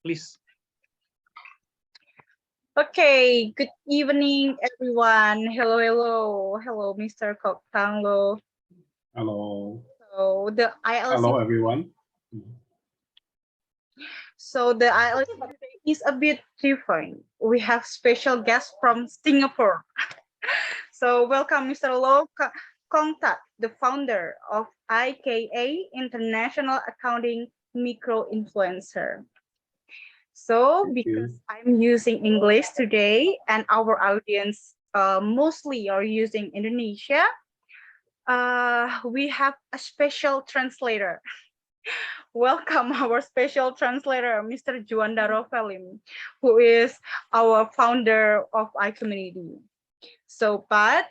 please. Okay, good evening, everyone. Hello, Mr. Koktanglo. Hello. So the ILC. Hello, everyone. So the ILC is a bit different. We have special guest from Singapore. So welcome, Mr. Low Kong Tat, the founder of IKA International Accounting Micro Influencer. So because I'm using English today and our audience mostly are using Indonesia, we have a special translator. Welcome our special translator, Mr. Juanda Rovelim, who is our founder of iCommunity. So, but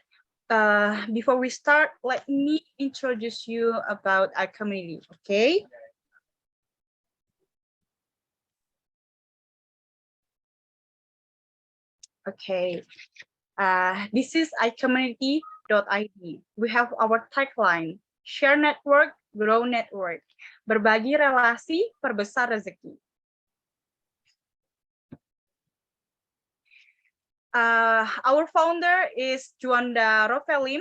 before we start, let me introduce you about iCommunity, okay? Okay, this is iCommunity.id. We have our tagline, share network, grow network. Berbagi relasi, perbesar rezeki. Our founder is Juanda Rovelim.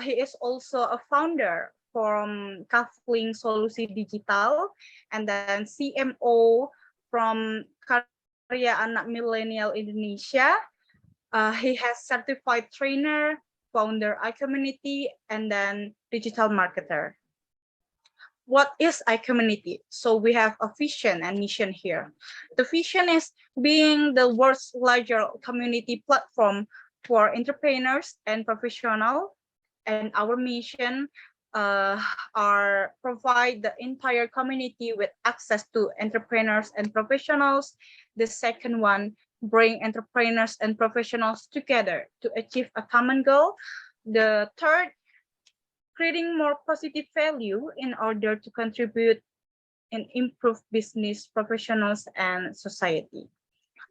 He is also a founder from Kafling Solusi Digital and then CMO from Karya Anak Milenial Indonesia. He has certified trainer, founder iCommunity, and then digital marketer. What is iCommunity? So we have a vision and mission here. The vision is being the world's larger community platform for entrepreneurs and professionals. And our mission are provide the entire community with access to entrepreneurs and professionals. The second one, bring entrepreneurs and professionals together to achieve a common goal. The third, creating more positive value in order to contribute and improve business professionals and society.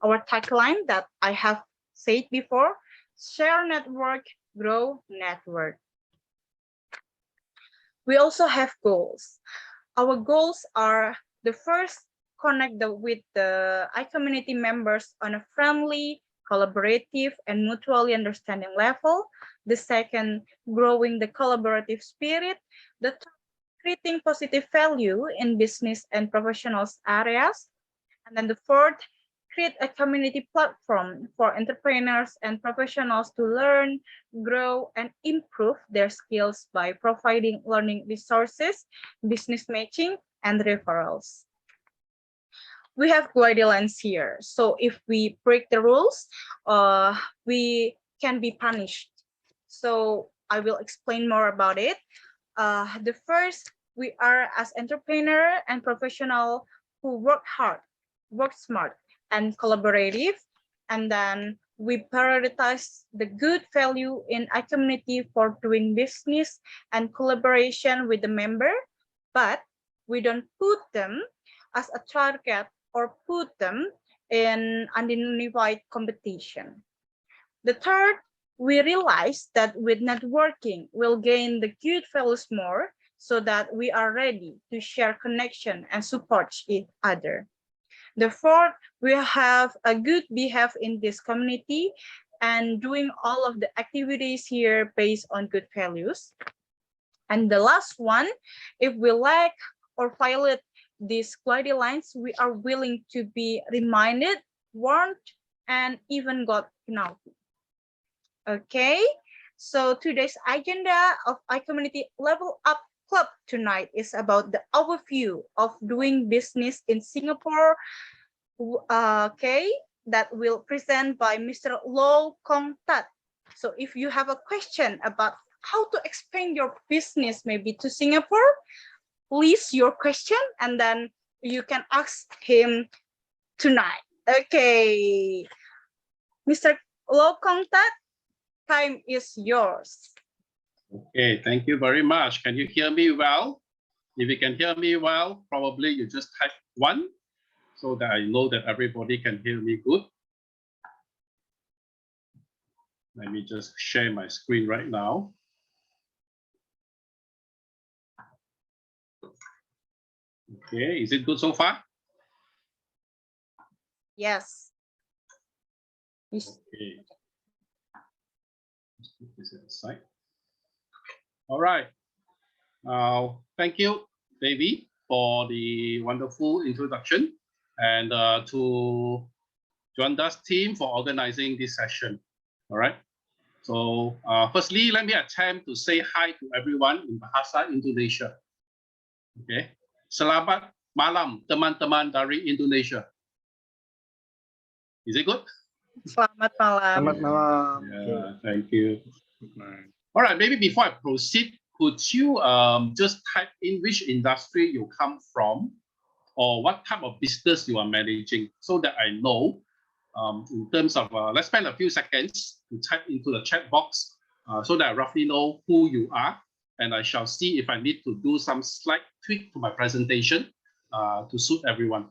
Our tagline that I have said before, share network, grow network. We also have goals. Our goals are the first, connect with the iCommunity members on a friendly, collaborative, and mutually understanding level. The second, growing the collaborative spirit. The third, creating positive value in business and professionals areas. And then the fourth, create a community platform for entrepreneurs and professionals to learn, grow, and improve their skills by providing learning resources, business matching, and referrals. We have guidelines here. So if we break the rules, we can be punished. So I will explain more about it. The first, we are as entrepreneur and professional who work hard, work smart, and collaborative. And then we prioritize the good value in iCommunity for doing business and collaboration with the member, but we don't put them as a target or put them in unidentified competition. The third, we realize that with networking, we'll gain the good values more so that we are ready to share connection and support each other. The fourth, we have a good behavior in this community and doing all of the activities here based on good values. And the last one, if we lack or violate these guidelines, we are willing to be reminded, warned, and even got penalty. Okay, so today's agenda of iCommunity Level Up Club tonight is about the overview of doing business in Singapore. Okay, that will present by Mr. Low Kong Tat. So if you have a question about how to expand your business maybe to Singapore, please your question and then you can ask him tonight. Okay, Mr. Low Kong Tat, time is yours. Okay, thank you very much. Can you hear me well? If you can hear me well, probably you just type 1 so that I know that everybody can hear me good. Let me just share my screen right now. Okay, is it good so far? Yes. Okay. Let's put this aside. All right. Thank you, Davey, for the wonderful introduction, and to Juanda's team for organizing this session. All right. So firstly, let me attempt to say hi to everyone in Bahasa Indonesia. Okay. Selamat malam, teman-teman dari Indonesia. Is it good? Selamat malam. Selamat malam. Yeah, thank you. All right, maybe before I proceed, could you just type in which industry you come from or what type of business you are managing so that I know in terms of, let's spend a few seconds to type into the chat box so that I roughly know who you are, and I shall see if I need to do some slight tweak to my presentation to suit everyone.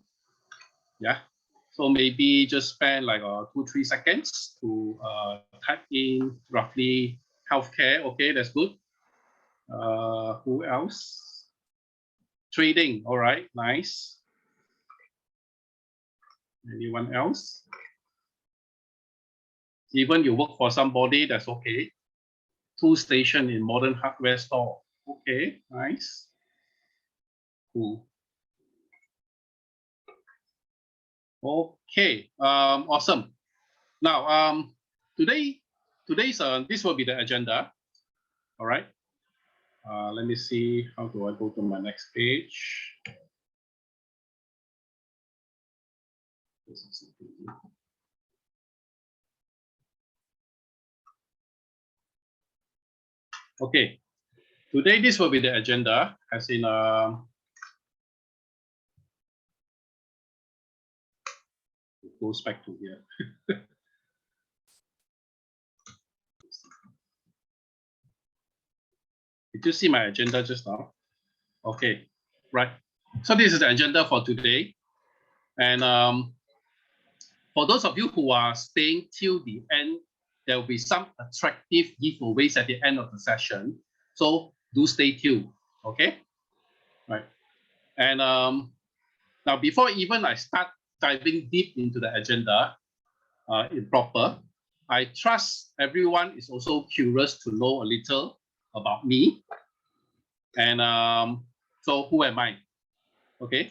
Yeah. So maybe just spend like 2-3 seconds to type in roughly healthcare. Okay, that's good. Who else? Trading. All right, nice. Anyone else? Even you work for somebody, that's okay. Tool station in modern hardware store. Okay, nice. Cool. Okay, awesome. Now, today's this will be the agenda. All right. Let me see, how do I go to my next page? Okay, today this will be the agenda, as in it goes back to here. Did you see my agenda just now? Okay, right. So this is the agenda for today. And for those of you who are staying till the end, there will be some attractive giveaways at the end of the session. So do stay tuned, okay? Right. And now before even I start diving deep into the agenda in proper, I trust everyone is also curious to know a little about me. And so who am I? Okay.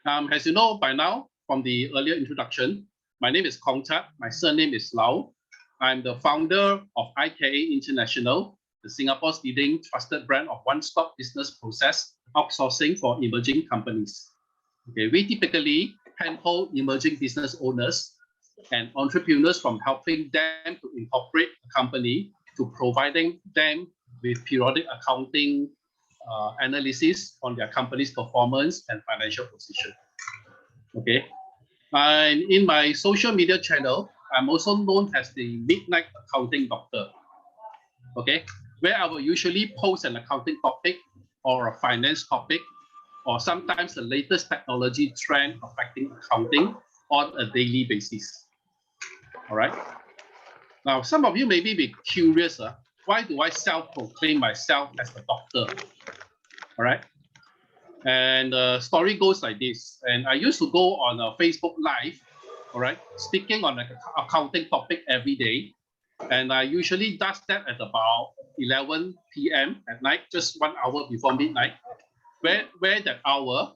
As you know by now from the earlier introduction, my name is Kong Tat. My surname is Lau. I'm the founder of IKA International, the Singapore's leading trusted brand of one-stop business process outsourcing for emerging companies. Okay, we typically handhold emerging business owners and entrepreneurs from helping them to incorporate a company to providing them with periodic accounting analysis on their company's performance and financial position. Okay, and in my social media channel, I'm also known as the Midnight Accounting Doctor. Okay, where I will usually post an accounting topic or a finance topic, or sometimes the latest technology trend affecting accounting on a daily basis. All right. Now, some of you may be curious, why do I self-proclaim myself as a doctor? All right. And the story goes like this. And I used to go on a Facebook Live, all right, speaking on an accounting topic every day. And I usually does that at about 11 p.m. at night, just 1 hour before midnight, where that hour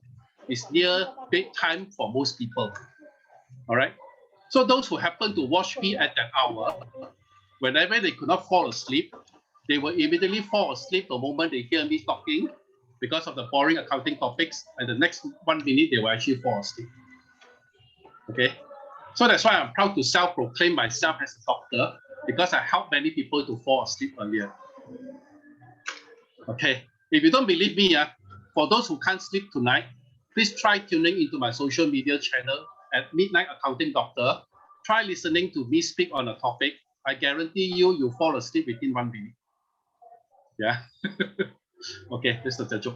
is near bedtime for most people. All right. So those who happen to watch me at that hour, whenever they could not fall asleep, they will immediately fall asleep the moment they hear me talking because of the boring accounting topics, and the next 1 minute they will actually fall asleep. Okay, so that's why I'm proud to self-proclaim myself as a doctor, because I help many people to fall asleep earlier. Okay, if you don't believe me, for those who can't sleep tonight, please try tuning into my social media channel at Midnight Accounting Doctor. Try listening to me speak on a topic. I guarantee you'll fall asleep within 1 minute. Yeah. Okay, this is a joke.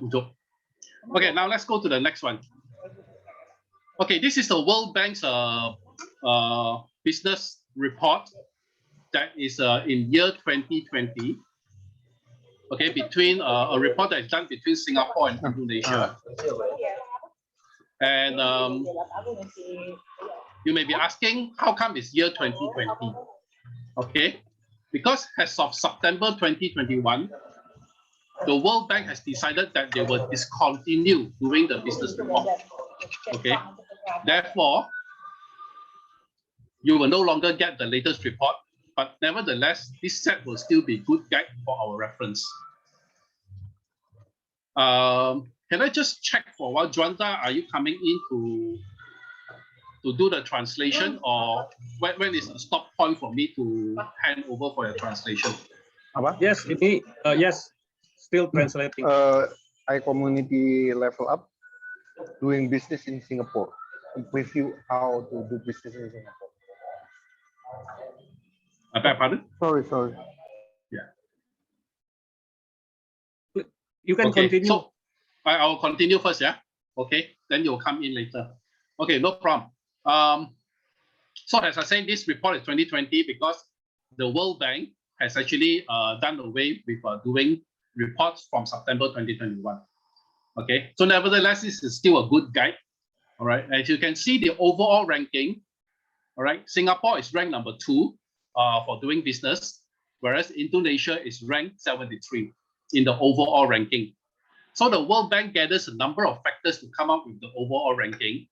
Okay, now let's go to the next one. Okay, this is the World Bank's business report that is in year 2020. Okay, between a report that is done between Singapore and Indonesia. And you may be asking, how come it's year 2020? Okay, because as of September 2021, the World Bank has decided that they will discontinue doing the business report. Okay, therefore, you will no longer get the latest report, but nevertheless, this set will still be good guide for our reference. Can I just check for a while, Juanda, are you coming in to do the translation, or when is the stop point for me to hand over for your translation? Yes, yes, still translating. iCommunity level up, doing business in Singapore. With you, how to do business in Singapore. I beg pardon? Sorry. Yeah. You can continue. So I will continue first, yeah? Okay, then you'll come in later. Okay, no problem. So as I said, this report is 2020 because the World Bank has actually done away with doing reports from September 2021. Okay, so nevertheless, this is still a good guide. All right, as you can see, the overall ranking, all right, Singapore is ranked number 2 for doing business, whereas Indonesia is ranked 73 in the overall ranking. So the World Bank gathers a number of factors to come up with the overall ranking.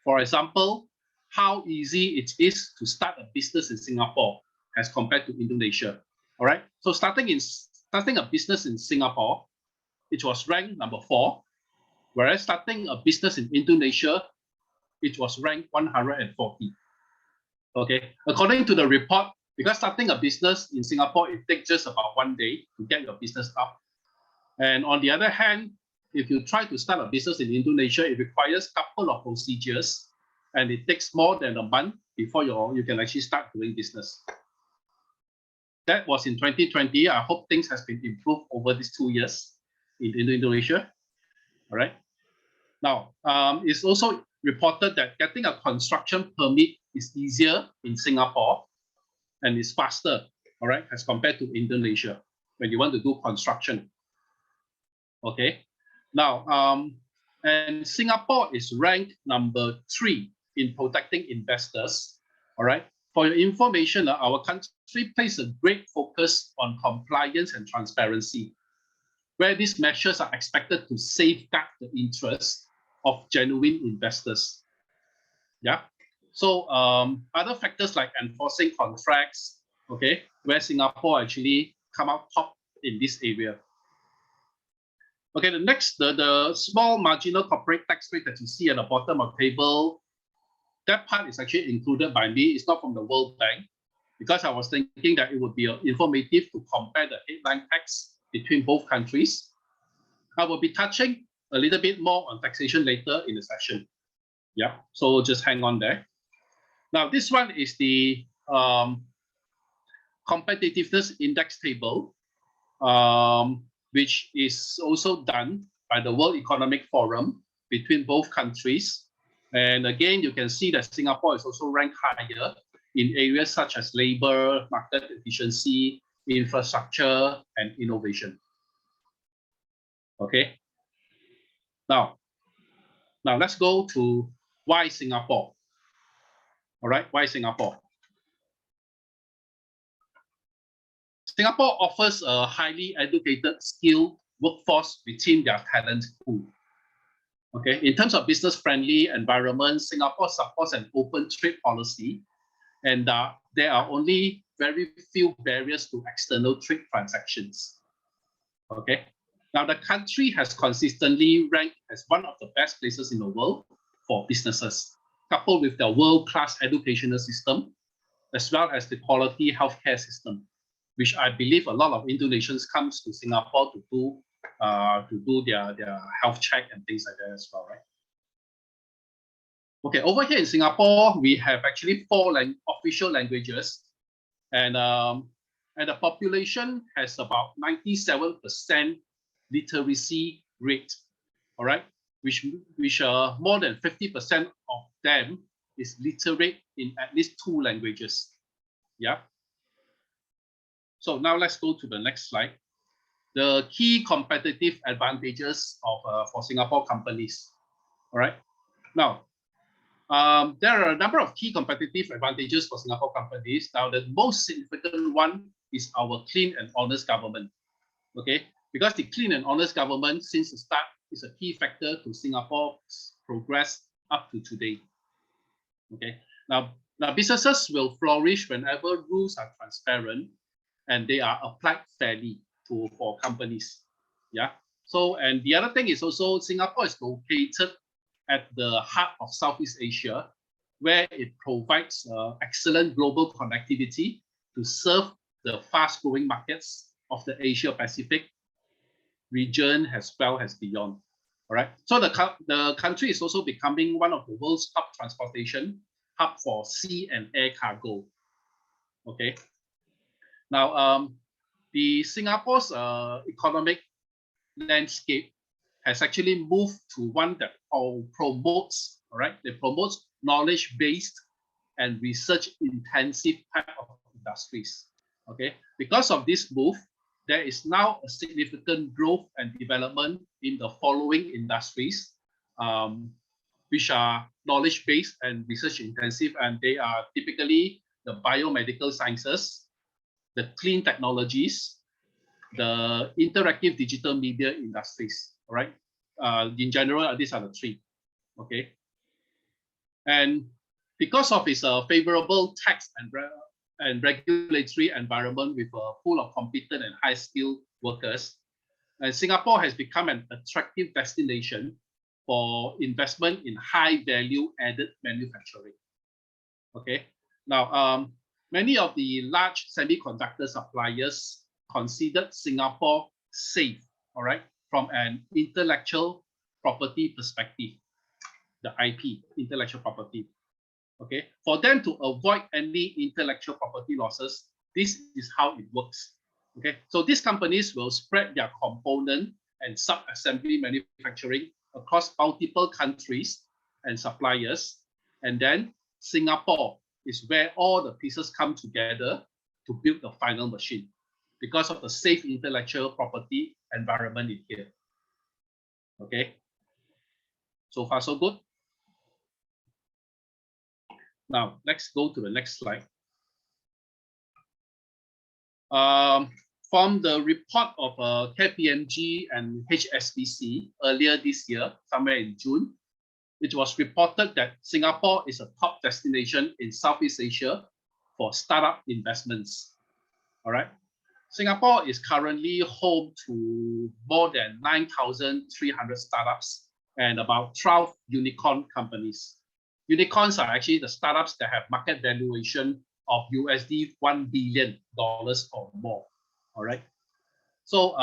For example, how easy it is to start a business in Singapore as compared to Indonesia. All right, so starting a business in Singapore, it was ranked number 4, whereas starting a business in Indonesia, it was ranked 140. Okay, according to the report, because starting a business in Singapore, it takes just about 1 day to get your business up. And on the other hand, if you try to start a business in Indonesia, it requires a couple of procedures, and it takes more than a month before you can actually start doing business. That was in 2020. I hope things has been improved over these 2 years in Indonesia. All right. Now, it's also reported that getting a construction permit is easier in Singapore and is faster, all right, as compared to Indonesia when you want to do construction. Okay. Now, and Singapore is ranked number 3 in protecting investors. All right. For your information, our country places a great focus on compliance and transparency, where these measures are expected to safeguard the interests of genuine investors. Yeah. So other factors like enforcing contracts, okay, where Singapore actually come out top in this area. Okay, the next, the small marginal corporate tax rate that you see at the bottom of the table, that part is actually included by me. It's not from the World Bank, because I was thinking that it would be informative to compare the headline tax between both countries. I will be touching a little bit more on taxation later in the session. Yeah, so just hang on there. Now, this one is the competitiveness index table, which is also done by the World Economic Forum between both countries. And again, you can see that Singapore is also ranked higher in areas such as labor, market efficiency, infrastructure, and innovation. Okay. Now let's go to why Singapore. All right, why Singapore? Singapore offers a highly educated, skilled workforce within their talent pool. Okay, in terms of business-friendly environment, Singapore supports an open trade policy, and there are only very few barriers to external trade transactions. Okay, now the country has consistently ranked as one of the best places in the world for businesses, coupled with their world-class educational system, as well as the quality healthcare system, which I believe a lot of Indonesians comes to Singapore to do their health check and things like that as well, right? Okay, over here in Singapore, we have actually 4 official languages, and the population has about 97% literacy rate, all right, which more than 50% of them is literate in at least 2 languages. Yeah. So now let's go to the next slide. The key competitive advantages of for Singapore companies. All right. Now, there are a number of key competitive advantages for Singapore companies. Now, the most significant one is our clean and honest government. Okay, because the clean and honest government since the start is a key factor to Singapore's progress up to today. Okay, now businesses will flourish whenever rules are transparent and they are applied fairly for companies. Yeah. So, and the other thing is also Singapore is located at the heart of Southeast Asia, where it provides excellent global connectivity to serve the fast-growing markets of the Asia Pacific region as well as beyond. All right. So the country is also becoming one of the world's top transportation hub for sea and air cargo. Okay. Now, the Singapore's economic landscape has actually moved to one that promotes, all right, they promotes knowledge-based and research-intensive type of industries. Okay, because of this move, there is now a significant growth and development in the following industries, which are knowledge-based and research-intensive, and they are typically the biomedical sciences, the clean technologies, the interactive digital media industries. All right. In general, these are the three. Okay. And because of its favorable tax and regulatory environment with a pool of competent and high-skilled workers, Singapore has become an attractive destination for investment in high-value added manufacturing. Okay. Now, many of the large semiconductor suppliers considered Singapore safe, all right, from an intellectual property perspective, the IP, intellectual property. Okay, for them to avoid any intellectual property losses, this is how it works. Okay, so these companies will spread their component and sub-assembly manufacturing across multiple countries and suppliers, and then Singapore is where all the pieces come together to build the final machine because of the safe intellectual property environment in here. Okay, so far so good. Now let's go to the next slide. From the report of KPMG and HSBC earlier this year, somewhere in June, it was reported that Singapore is a top destination in Southeast Asia for startup investments. All right. Singapore is currently home to more than 9,300 startups and about 12 unicorn companies. Unicorns are actually the startups that have market valuation of USD $1 billion or more. All right. So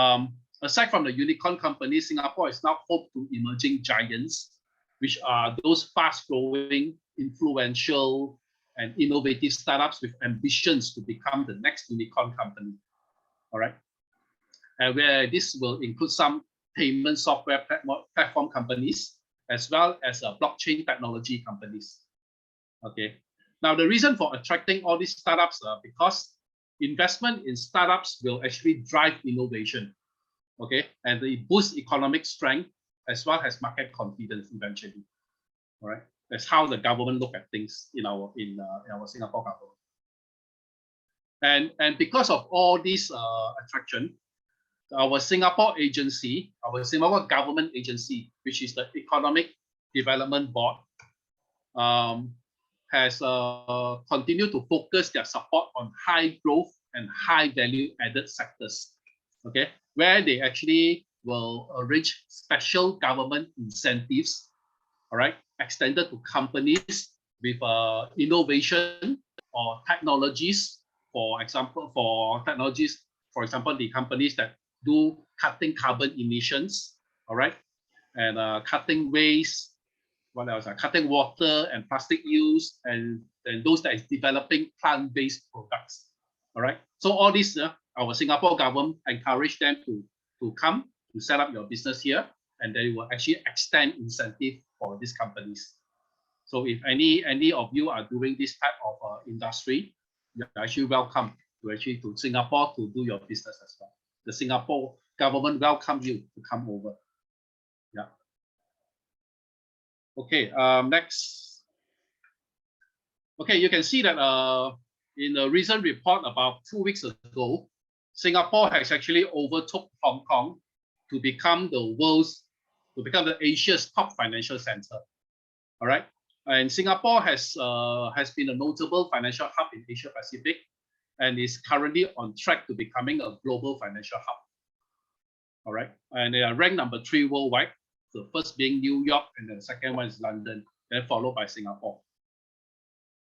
aside from the unicorn companies, Singapore is now home to emerging giants, which are those fast-growing, influential, and innovative startups with ambitions to become the next unicorn company. All right. And where this will include some payment software platform companies, as well as blockchain technology companies. Okay. Now, the reason for attracting all these startups because investment in startups will actually drive innovation. Okay. And it boosts economic strength as well as market confidence eventually. All right. That's how the government look at things in our Singapore government. And because of all these attraction, our Singapore agency, our Singapore government agency, which is the Economic Development Board, has continued to focus their support on high growth and high value added sectors, okay, where they actually will arrange special government incentives, all right, extended to companies with innovation or technologies, for example, the companies that do cutting carbon emissions, all right, and cutting waste, what else? Cutting water and plastic use, and those that is developing plant-based products, all right. So all this, our Singapore government encourage them to come to set up your business here, and they will actually extend incentive for these companies. So if any of you are doing this type of industry, you're actually welcome to Singapore to do your business as well. The Singapore government welcome you to come over. Yeah. Okay, next. Okay, you can see that in a recent report about 2 weeks ago, Singapore has actually overtook Hong Kong to become the Asia's top financial center. All right, and Singapore has been a notable financial hub in Asia Pacific, and is currently on track to becoming a global financial hub. All right, and they are ranked number 3 worldwide. The first being New York, and the second one is London, then followed by Singapore.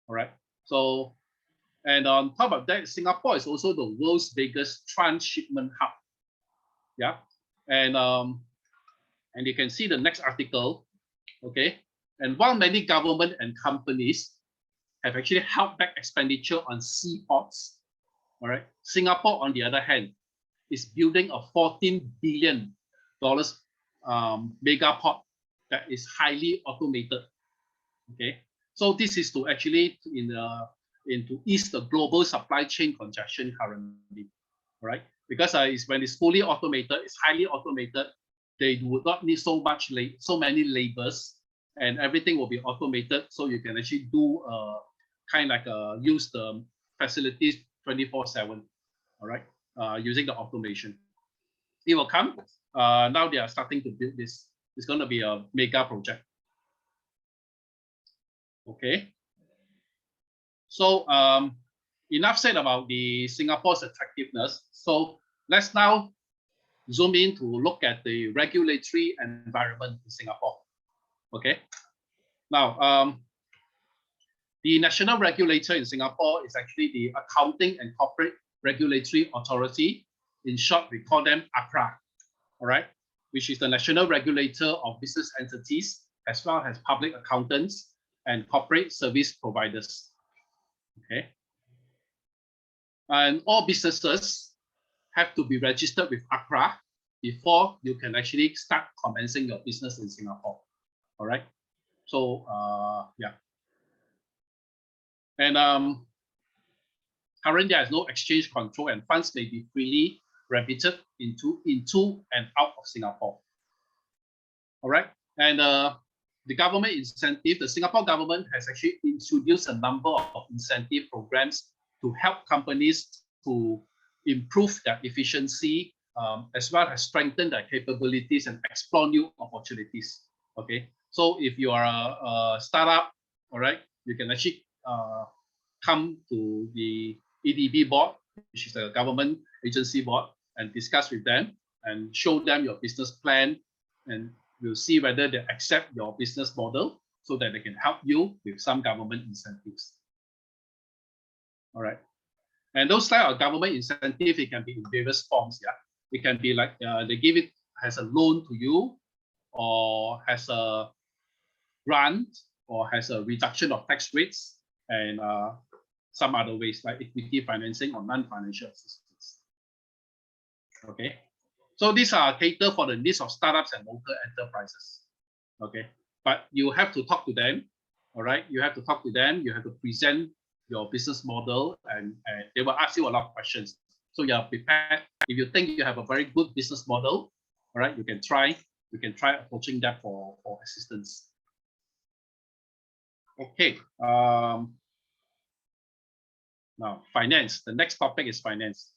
All right, so and on top of that, Singapore is also the world's biggest transshipment hub. Yeah, and you can see the next article. Okay, and while many government and companies have actually held back expenditure on seaports, all right, Singapore, on the other hand, is building a $14 billion mega port that is highly automated. Okay, so this is to actually to ease the global supply chain congestion currently, right? Because when it's fully automated, it's highly automated. They would not need so many labors, and everything will be automated. So you can actually do kind of like use the facilities 24/7. All right, using the automation. It will come. Now they are starting to build this. It's going to be a mega project. Okay. So enough said about the Singapore's attractiveness. So let's now zoom in to look at the regulatory environment in Singapore. Okay. Now, the national regulator in Singapore is actually the Accounting and Corporate Regulatory Authority. In short, we call them ACRA. All right, which is the national regulator of business entities as well as public accountants and corporate service providers. Okay, and all businesses have to be registered with ACRA before you can actually start commencing your business in Singapore. All right, so yeah, and currently there is no exchange control, and funds may be freely remitted into and out of Singapore. All right, and the government incentive, the Singapore government has actually introduced a number of incentive programs to help companies to improve their efficiency, as well as strengthen their capabilities and explore new opportunities. Okay, so if you are a startup, all right, you can actually come to the EDB board, which is the government agency board, and discuss with them and show them your business plan, and we'll see whether they accept your business model so that they can help you with some government incentives. All right. And those type of government incentive, it can be in various forms. Yeah, it can be like they give it as a loan to you, or has a grant, or has a reduction of tax rates, and some other ways like equity financing or non-financial assistance. Okay, so these are cater for the needs of startups and local enterprises. Okay, but you have to talk to them. All right, you have to talk to them. You have to present your business model, and they will ask you a lot of questions. So you are prepared. If you think you have a very good business model, all right, you can try approaching that for assistance. Okay. Now, finance. The next topic is finance.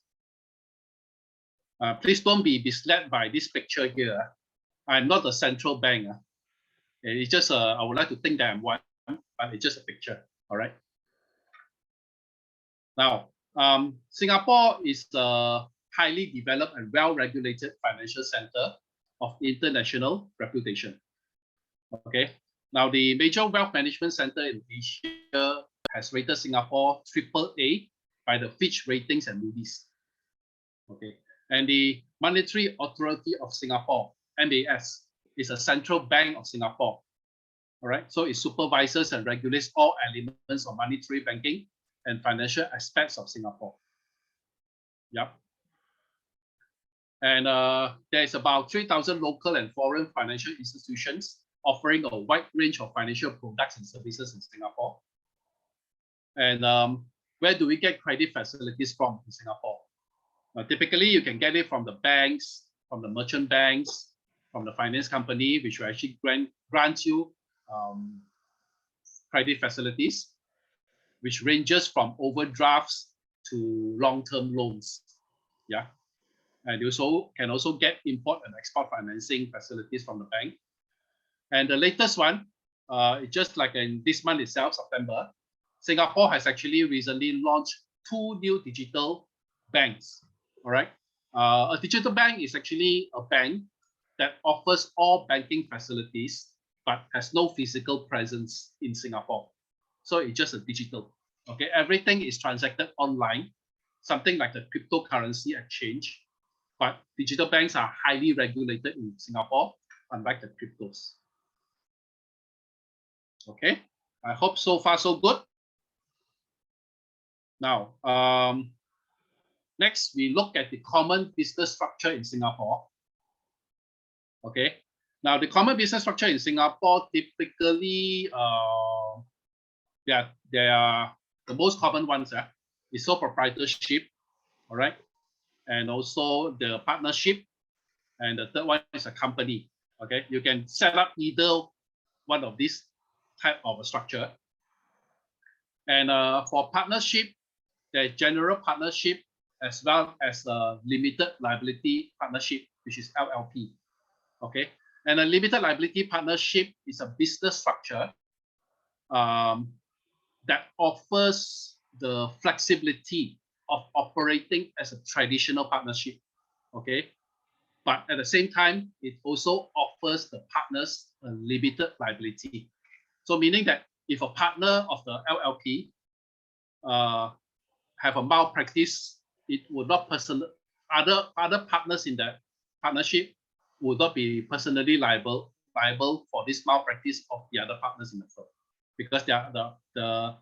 Please don't be misled by this picture here. I'm not a central bank. It's just I would like to think that I'm one, but it's just a picture. All right. Now, Singapore is a highly developed and well-regulated financial center of international reputation. Okay. Now, the major wealth management center in Asia has rated Singapore AAA by the Fitch Ratings and Moody's. Okay. And the Monetary Authority of Singapore, MAS, is a central bank of Singapore. All right. So it supervises and regulates all elements of monetary banking and financial aspects of Singapore. Yep. And there is about 3,000 local and foreign financial institutions offering a wide range of financial products and services in Singapore. And where do we get credit facilities from in Singapore? Typically, you can get it from the banks, from the merchant banks, from the finance company, which will actually grant you credit facilities, which ranges from overdrafts to long-term loans. Yeah. And you can also get import and export financing facilities from the bank. And the latest one, just like in this month itself, September, Singapore has actually recently launched 2 new digital banks. All right. A digital bank is actually a bank that offers all banking facilities, but has no physical presence in Singapore. So it's just a digital. Okay. Everything is transacted online, something like the cryptocurrency exchange. But digital banks are highly regulated in Singapore, unlike the cryptos. Okay, I hope so far so good. Now, next we look at the common business structure in Singapore. Okay, now the common business structure in Singapore typically, they are the most common ones. Is sole proprietorship, all right, and also the partnership, and the third one is a company. Okay, you can set up either one of these type of a structure. And for partnership, there's general partnership as well as a limited liability partnership, which is LLP. Okay, and a limited liability partnership is a business structure that offers the flexibility of operating as a traditional partnership. Okay, but at the same time, it also offers the partners a limited liability. So meaning that if a partner of the LLP have a malpractice, it would not other partners in that partnership would not be personally liable for this malpractice of the other partners in the firm, because the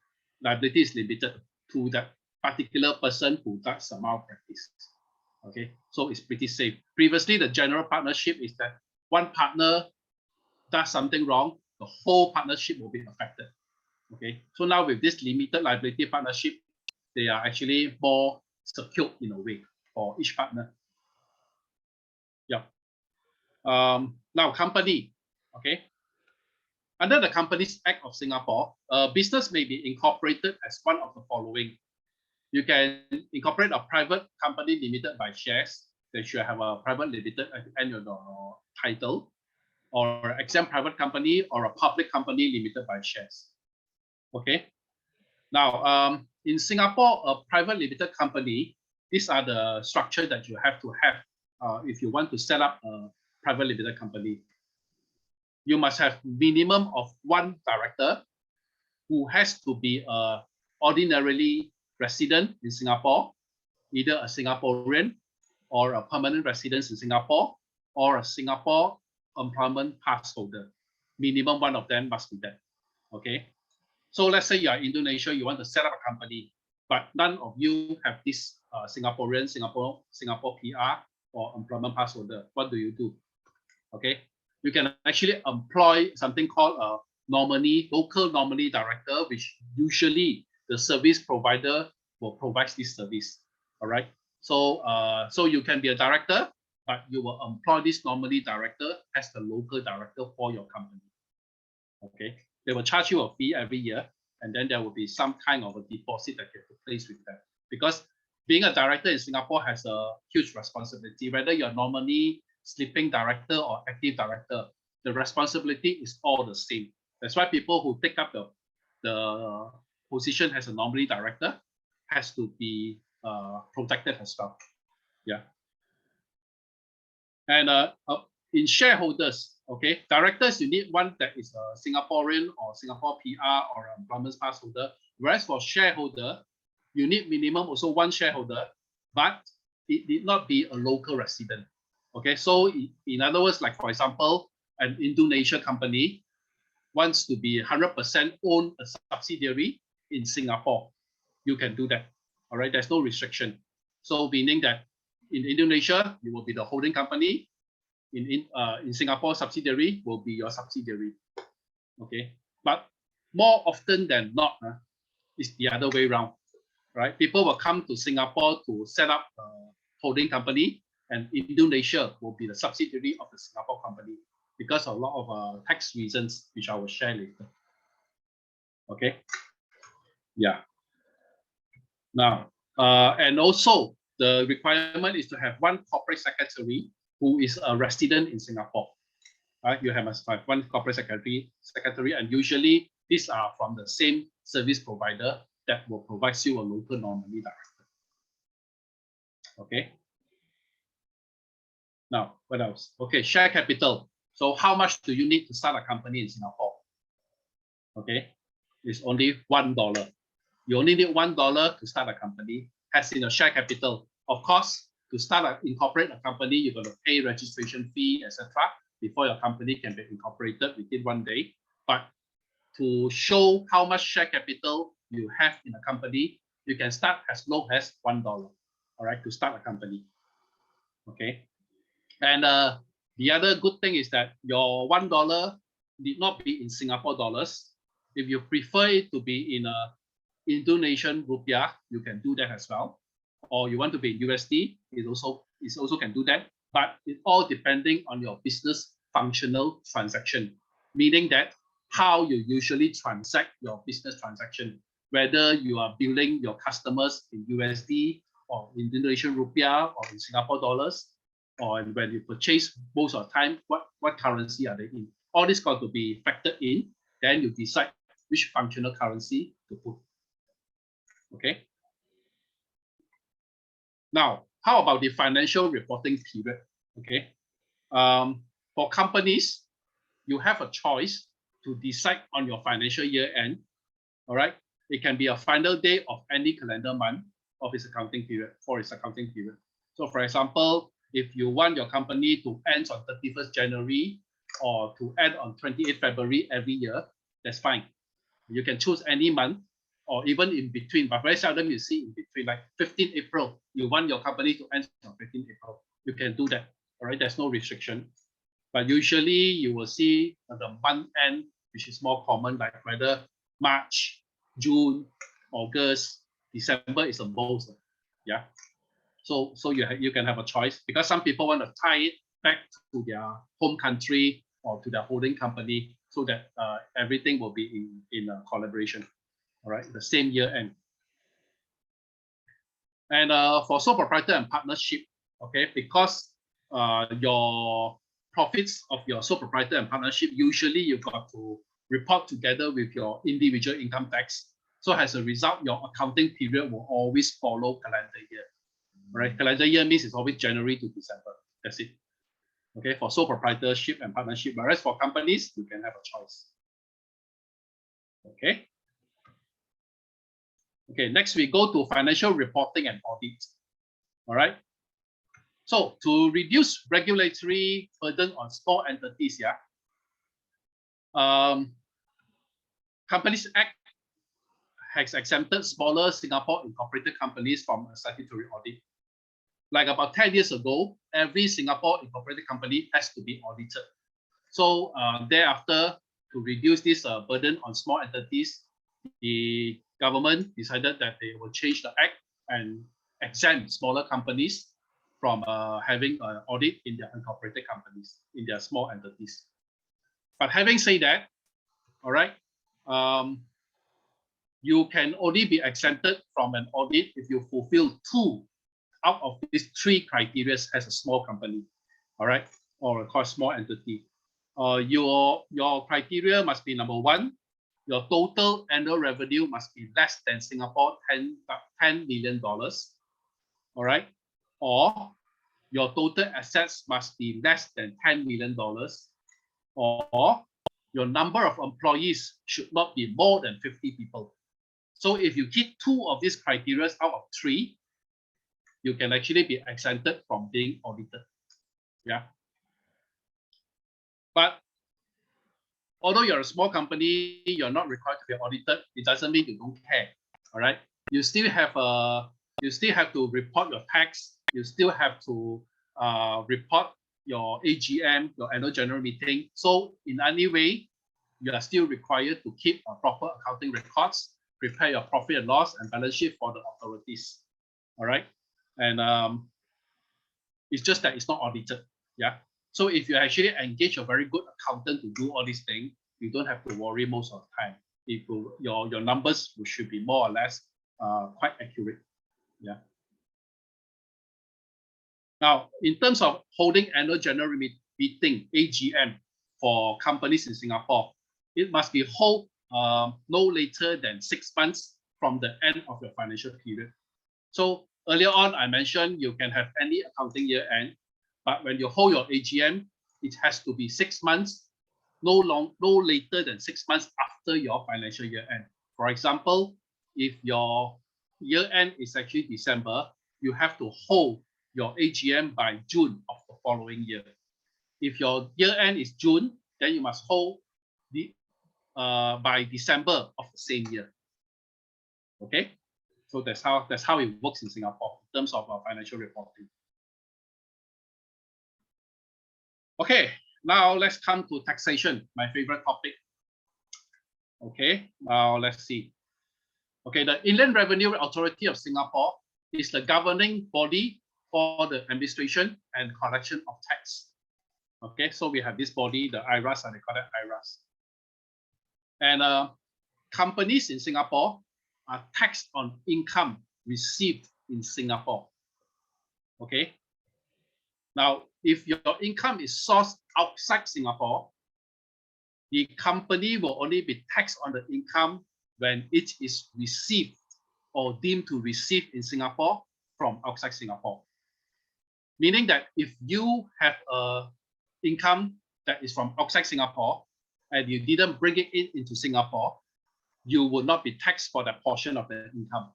liability is limited to that particular person who does a malpractice. Okay, so it's pretty safe. Previously, the general partnership is that one partner does something wrong, the whole partnership will be affected. Okay, so now with this limited liability partnership, they are actually more secured in a way for each partner. Yeah. Now company. Okay. Under the Companies Act of Singapore, a business may be incorporated as one of the following. You can incorporate a private company limited by shares. They should have a private limited at the end of the title, or exempt private company, or a public company limited by shares. Okay. Now, in Singapore, a private limited company, these are the structure that you have to have if you want to set up a private limited company. You must have minimum of 1 director who has to be ordinarily resident in Singapore, either a Singaporean or a permanent resident in Singapore, or a Singapore employment pass holder. Minimum 1 of them must be there. Okay. So let's say you are Indonesia, you want to set up a company, but none of you have this Singaporean, Singapore PR or employment pass holder. What do you do? Okay. You can actually employ something called a nominee, local nominee director, which usually the service provider will provide this service. All right. So, so you can be a director, but you will employ this nominee director as the local director for your company. Okay. They will charge you a fee every year, and then there will be some kind of a deposit that you have to place with them. Because being a director in Singapore has a huge responsibility, whether you're nominee, sleeping director, or active director, the responsibility is all the same. That's why people who take up the position as a nominee director has to be protected as well. Yeah. And in shareholders, okay, directors, you need one that is a Singaporean or Singapore PR or an employment pass holder. Whereas for shareholder, you need minimum also 1 shareholder, but it need not be a local resident. Okay, so in other words, like for example, an Indonesia company wants to be 100% own a subsidiary in Singapore, you can do that. All right, there's no restriction. So meaning that in Indonesia, you will be the holding company. In Singapore, subsidiary will be your subsidiary. Okay, but more often than not, it's the other way around, right? People will come to Singapore to set up a holding company, and Indonesia will be the subsidiary of the Singapore company. because of a lot of tax reasons, which I will share later. Okay. Yeah. Now, and also the requirement is to have one corporate secretary who is a resident in Singapore. Right? You must have one corporate secretary, and usually these are from the same service provider that will provide you a local nominee director. Okay. Now, what else? Okay, share capital. So how much do you need to start a company in Singapore? Okay, it's only $1. You only need $1 to start a company, as in a share capital. Of course, to incorporate a company, you're going to pay registration fee, etc., before your company can be incorporated within 1 day. But to show how much share capital you have in a company, you can start as low as $1. All right, to start a company. Okay, and the other good thing is that your $1 need not be in Singapore dollars. If you prefer it to be in a Indonesian rupiah, you can do that as well. Or you want to be in USD, it also can do that. But it all depending on your business functional transaction, meaning that how you usually transact your business transaction, whether you are billing your customers in USD or Indonesian rupiah or in Singapore dollars, or when you purchase most of the time, what currency are they in? All this got to be factored in. Then you decide which functional currency to put. Okay. Now, how about the financial reporting period? Okay. For companies, you have a choice to decide on your financial year end. All right. It can be a final day of any calendar month of its accounting period, for its accounting period. So for example, if you want your company to end on 31st January or to end on 28th February every year, that's fine. You can choose any month or even in between, but very seldom you see in between, like 15 April, you want your company to end on 15 April. You can do that, all right? There's no restriction. But usually you will see the month end, which is more common, like whether March, June, August, December is the most, yeah? So you can have a choice, because some people want to tie it back to their home country or to their holding company, so that everything will be in collaboration, all right, the same year end. And for sole proprietor and partnership, okay, because your profits of your sole proprietor and partnership, usually you've got to report together with your individual income tax. So as a result, your accounting period will always follow calendar year. Right, calendar year means it's always January to December. That's it. Okay, for sole proprietorship and partnership. Whereas for companies, you can have a choice. Okay. Okay, next we go to financial reporting and audit. All right. So to reduce regulatory burden on small entities, yeah. Companies Act has exempted smaller Singapore incorporated companies from a statutory audit. Like about 10 years ago, every Singapore incorporated company has to be audited. So thereafter, to reduce this burden on small entities, the government decided that they will change the act and exempt smaller companies from having an audit in their incorporated companies, in their small entities. But having said that, all right, you can only be exempted from an audit if you fulfill 2 out of these 3 criteria as a small company, all right, or a small entity. Your criteria must be, number 1, your total annual revenue must be less than Singapore $10 million, all right, or your total assets must be less than $10 million, or your number of employees should not be more than 50 people. So if you hit 2 of these criteria out of 3, you can actually be exempted from being audited. Yeah. But although you're a small company, you're not required to be audited. It doesn't mean you don't care. All right. You still have to report your tax. You still have to report your AGM, your annual general meeting. So in any way, you are still required to keep a proper accounting records, prepare your profit and loss and balance sheet for the authorities. All right. And it's just that it's not audited. Yeah. So if you actually engage a very good accountant to do all these things, you don't have to worry most of the time. Your numbers should be more or less quite accurate. Yeah. Now, in terms of holding annual general meeting, AGM, for companies in Singapore, it must be held no later than 6 months from the end of your financial period. So earlier on, I mentioned you can have any accounting year end, but when you hold your AGM, it has to be 6 months, no later than 6 months after your financial year end. For example, if your year end is actually December, you have to hold your AGM by June of the following year. If your year end is June, then you must hold by December of the same year. Okay, so that's how it works in Singapore in terms of financial reporting. Okay, now let's come to taxation, my favorite topic. Okay, now let's see. Okay, the Inland Revenue Authority of Singapore is the governing body for the administration and collection of tax. Okay, so we have this body, the IRAS, and they call it IRAS. And companies in Singapore are taxed on income received in Singapore. Okay. Now, if your income is sourced outside Singapore, the company will only be taxed on the income when it is received or deemed to receive in Singapore from outside Singapore. Meaning that if you have a income that is from outside Singapore and you didn't bring it into Singapore, you will not be taxed for that portion of the income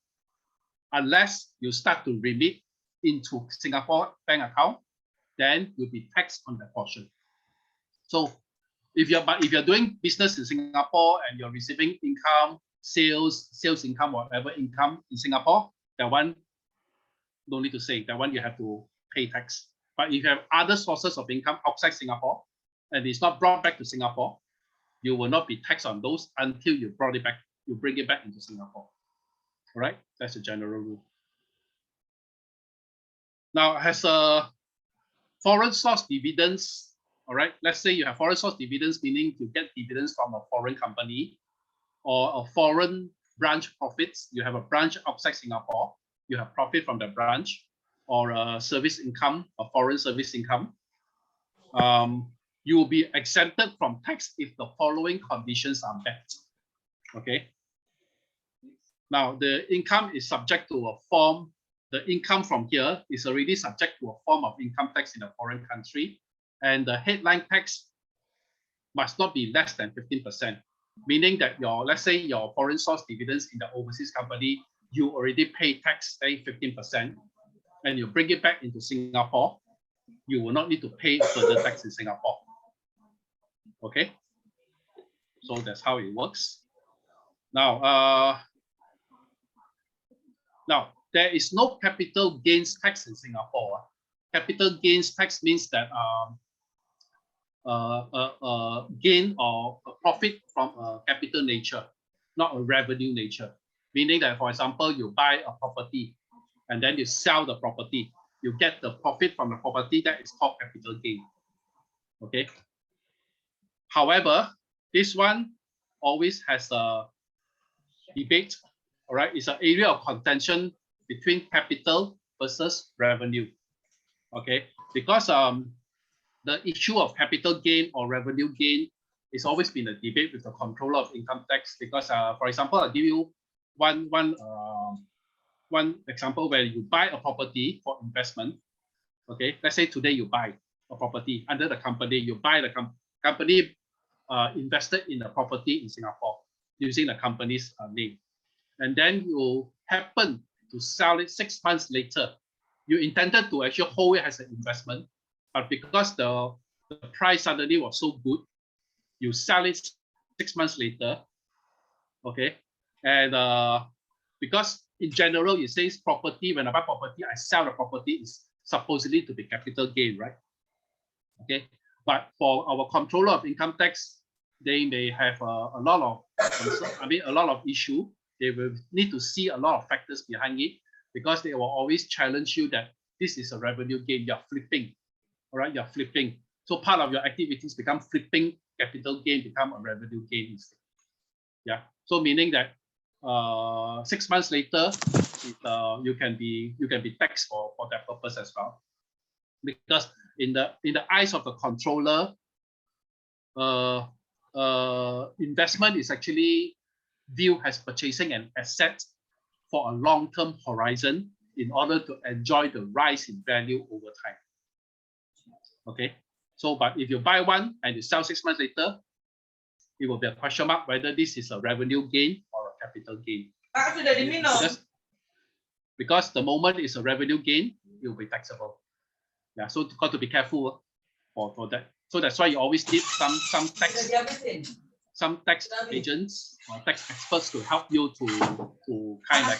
unless you start to remit into Singapore bank account, then you'll be taxed on that portion. So if you're doing business in Singapore and you're receiving income, sales income, whatever income in Singapore, that one don't need to say, that one you have to pay tax. But if you have other sources of income outside Singapore and it's not brought back to Singapore, you will not be taxed on those until you bring it back into Singapore. All right, that's the general rule. Now, as a foreign source dividends, all right, let's say you have foreign source dividends, meaning you get dividends from a foreign company or a foreign branch profits. You have a branch outside Singapore, you have profit from the branch, or a service income, a foreign service income. You will be exempted from tax if the following conditions are met. Okay. Now, the income is subject to a form. The income from here is already subject to a form of income tax in a foreign country, and the headline tax must not be less than 15%. Meaning that let's say your foreign source dividends in the overseas company, you already pay tax, say 15%, and you bring it back into Singapore, you will not need to pay further tax in Singapore. Okay, so that's how it works. Now, there is no capital gains tax in Singapore. Capital gains tax means that gain or a profit from a capital nature, not a revenue nature. Meaning that, for example, you buy a property and then you sell the property, you get the profit from the property, that is called capital gain. Okay. However, this one always has a debate. All right, it's an area of contention between capital versus revenue. Okay, because the issue of capital gain or revenue gain is always been a debate with the controller of income tax. Because, for example, I'll give you one example where you buy a property for investment. Okay, let's say today you buy a property under the company. You buy the company invested in a property in Singapore using the company's name, and then you happen to sell it 6 months later. You intended to actually hold it as an investment, but because the price suddenly was so good, you sell it 6 months later. Okay, and because in general it says property, when I buy property, I sell the property, is supposedly to be capital gain, right? Okay, but for our controller of income tax, they may have a lot of a lot of issue. They will need to see a lot of factors behind it, because they will always challenge you that this is a revenue gain. You're flipping, all right? You're flipping. So part of your activities become flipping capital gain, become a revenue gain instead. Yeah. So meaning that 6 months later, you can be taxed for that purpose as well, because in the eyes of the controller, investment is actually viewed as purchasing an asset for a long-term horizon in order to enjoy the rise in value over time. Okay, so but if you buy one and you sell 6 months later, it will be a question mark whether this is a revenue gain or a capital gain. Because the moment it's a revenue gain, it will be taxable. Yeah, so got to be careful for that. So that's why you always need some tax agents or tax experts to help you to kind of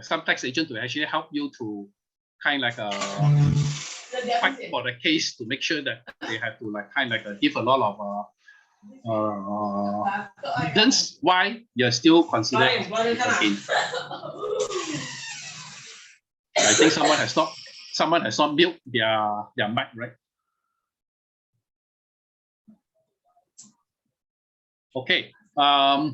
some tax agent to actually help you to kind of fight for the case to make sure that they have to give a lot of evidence why you're still considered a gain. I think someone has not built their mic, right? Okay. Now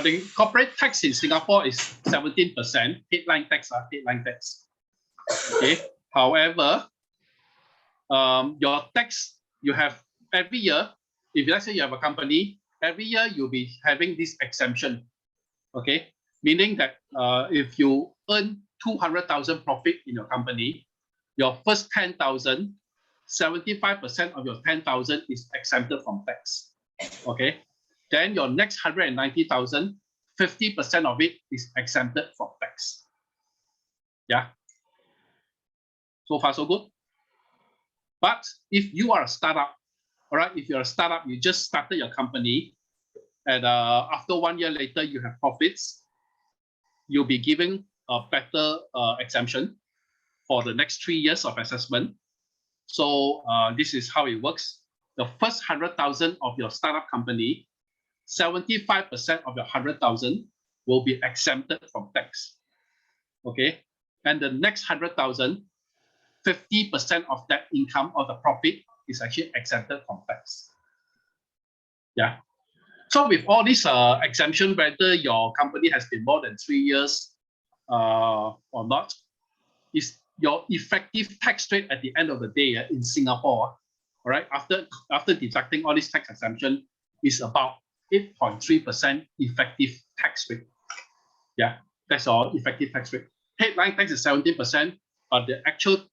the corporate tax in Singapore is 17%, headline tax. Okay. However, your tax you have every year, if let's say you have a company, every year you'll be having this exemption. Okay. Meaning that if you earn 200,000 profit in your company, your first 10,000, 75% of your 10,000 is exempted from tax. Okay. Then your next 190,000, 50% of it is exempted from tax. Yeah. So far, so good. But if you are a startup, all right, if you're a startup, you just started your company, and after 1 year later, you have profits, you'll be given a better exemption for the next 3 years of assessment. So this is how it works. The first 100,000 of your startup company, 75% of your 100,000 will be exempted from tax. Okay, and the next 100,000, 50% of that income or the profit is actually exempted from tax. Yeah. So with all this exemption, whether your company has been more than 3 years or not, is your effective tax rate at the end of the day in Singapore, all right, after deducting all this tax exemption, is about 8.3% effective tax rate. Yeah, that's our effective tax rate. Headline tax is 17%, but the actually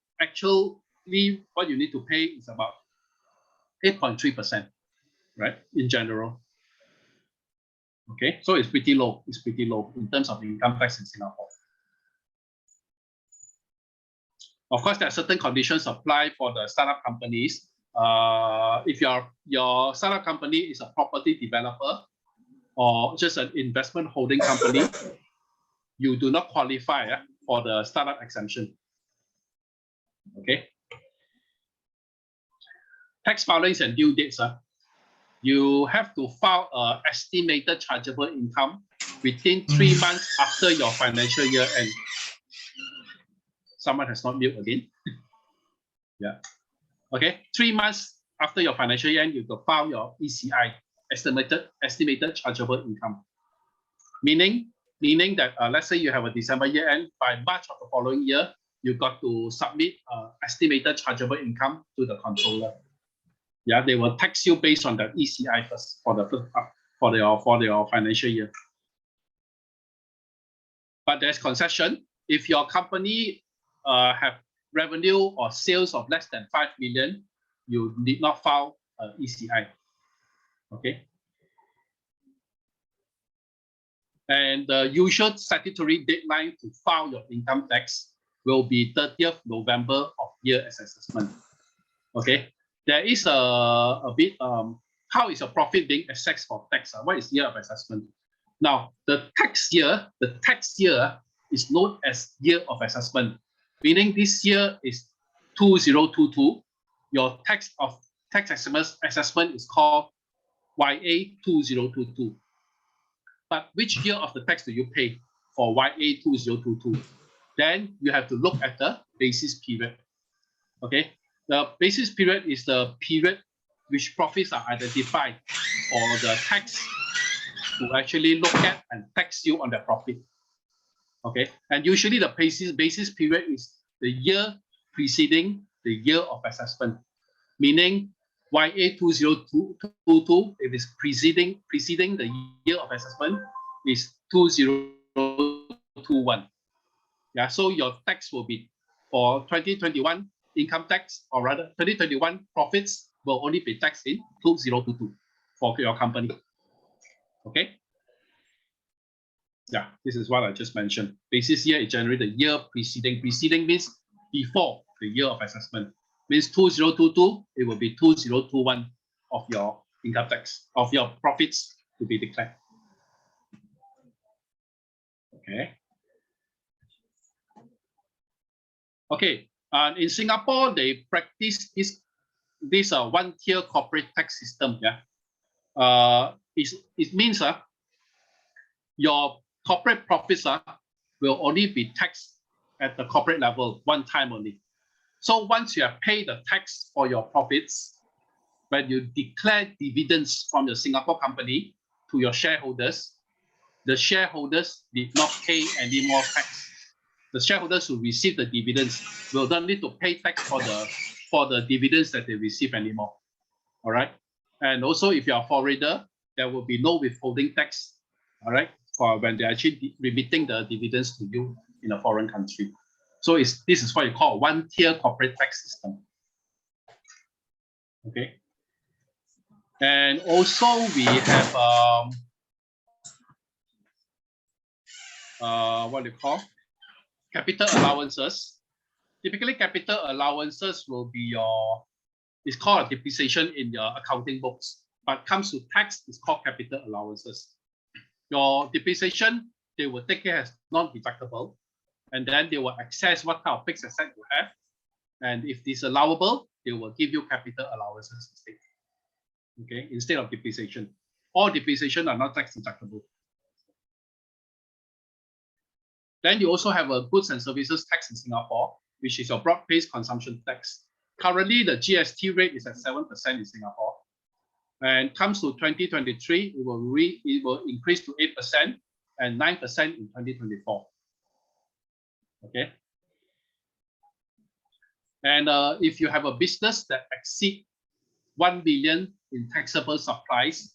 what you need to pay is about 8.3%, right? In general. Okay, so it's pretty low. It's pretty low in terms of income tax in Singapore. Of course, there are certain conditions apply for the startup companies. If your startup company is a property developer or just an investment holding company, you do not qualify for the startup exemption. Okay. Tax filings and due dates. You have to file estimated chargeable income within 3 months after your financial year end. Someone has not mute again. Yeah. Okay. 3 months after your financial year end, you can file your ECI, estimated chargeable income. Meaning that let's say you have a December year end, by March of the following year, you got to submit estimated chargeable income to the controller. Yeah, they will tax you based on the ECI first for your financial year. But there's concession. If your company have revenue or sales of less than 5 million, you need not file ECI. Okay. And the usual statutory deadline to file your income tax will be 30th November of year assessment. Okay. There is a bit, how is your profit being assessed for tax? What is year of assessment? Now, the tax year is known as year of assessment, meaning this year is 2022. Your tax assessment is called YA 2022. But which year of the tax do you pay for YA 2022? then you have to look at the basis period. Okay, the basis period is the period which profits are identified for the tax to actually look at and tax you on the profit. Okay, and usually the basis period is the year preceding the year of assessment, meaning YA 2022, if it's preceding the year of assessment, is 2021. Yeah, so your tax will be for 2021 income tax, or rather 2021 profits will only be taxed in 2022 for your company. Okay. Yeah, this is what I just mentioned. Basis year is generally the year preceding. Preceding means before the year of assessment. Means 2022, it will be 2021 of your income tax, of your profits to be declared. Okay. Okay. In Singapore, they practice this one-tier corporate tax system. Yeah. It means your corporate profits will only be taxed at the corporate level one time only. So once you have paid the tax for your profits, when you declare dividends from your Singapore company to your shareholders, the shareholders did not pay any more tax. The shareholders who receive the dividends will not need to pay tax for the dividends that they receive anymore. All right. And also, if you are a foreigner, there will be no withholding tax. All right, for when they're actually remitting the dividends to you in a foreign country. So this is what you call one-tier corporate tax system. Okay. And also we have what do you call capital allowances. Typically, capital allowances will be it's called a depreciation in your accounting books, but comes to tax, it's called capital allowances. Your depreciation, they will take it as non-deductible, and then they will assess what kind of fixed asset you have. And if it's allowable, they will give you capital allowances instead. Okay, instead of depreciation. All depreciation are not tax deductible. Then you also have a goods and services tax in Singapore, which is your broad-based consumption tax. Currently, the GST rate is at 7% in Singapore. And comes to 2023, it will increase to 8% and 9% in 2024. Okay. And if you have a business that exceeds 1 billion in taxable supplies,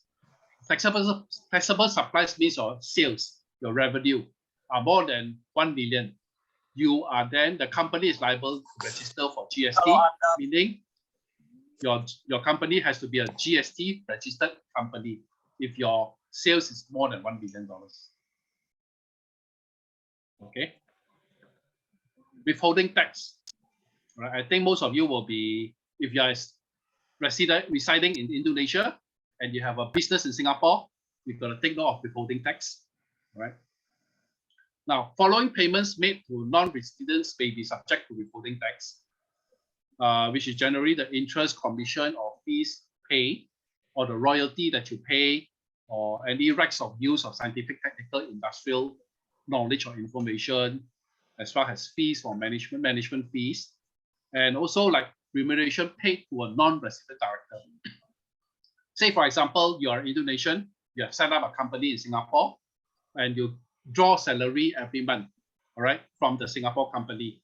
taxable supplies means your sales, your revenue are more than 1 billion. You are then, the company is liable to register for GST, meaning your company has to be a GST registered company if your sales is more than $1 billion. Okay. Withholding tax. Right. I think most of you will be, if you are residing in Indonesia and you have a business in Singapore, you've got to take note of withholding tax. Right. Now, following payments made to non-residents may be subject to withholding tax, which is generally the interest, commission, or fees paid, or the royalty that you pay, or any rights of use of scientific, technical, industrial knowledge or information, as well as fees for management fees, and also like remuneration paid to a non-resident director. Say, for example, you are Indonesian, you have set up a company in Singapore, and you draw salary every month, all right, from the Singapore company,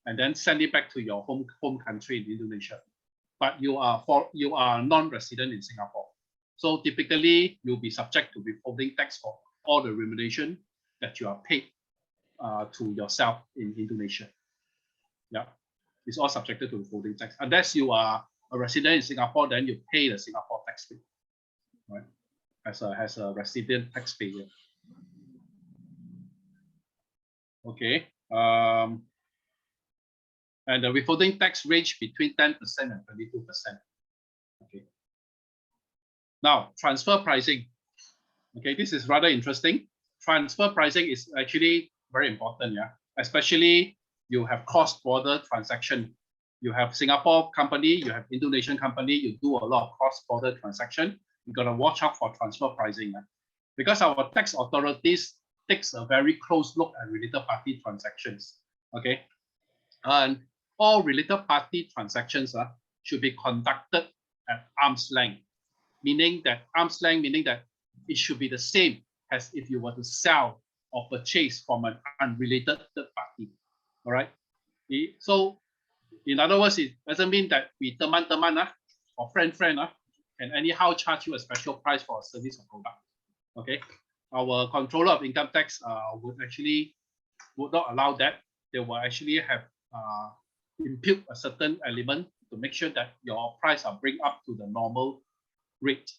and then send it back to your home country in Indonesia. But you are non-resident in Singapore. So typically, you'll be subject to withholding tax for all the remuneration that you are paid to yourself in Indonesia. Yeah, it's all subjected to withholding tax. Unless you are a resident in Singapore, then you pay the Singapore tax rate, right? As a resident taxpayer. Okay. And the withholding tax range between 10% and 22%. Okay. Now, transfer pricing. Okay, this is rather interesting. Transfer pricing is actually very important, yeah. Especially you have cross-border transaction. You have Singapore company, you have Indonesian company, you do a lot of cross-border transaction. You gotta watch out for transfer pricing, yeah? Because our tax authorities takes a very close look at related party transactions. Okay, and all related party transactions should be conducted at arm's length, meaning that it should be the same as if you were to sell or purchase from an unrelated third party. All right. So, in other words, it doesn't mean that we teman or friend can anyhow charge you a special price for a service or product. Okay. Our controller of income tax would not allow that. They will actually have impute a certain element to make sure that your price are bring up to the normal rate.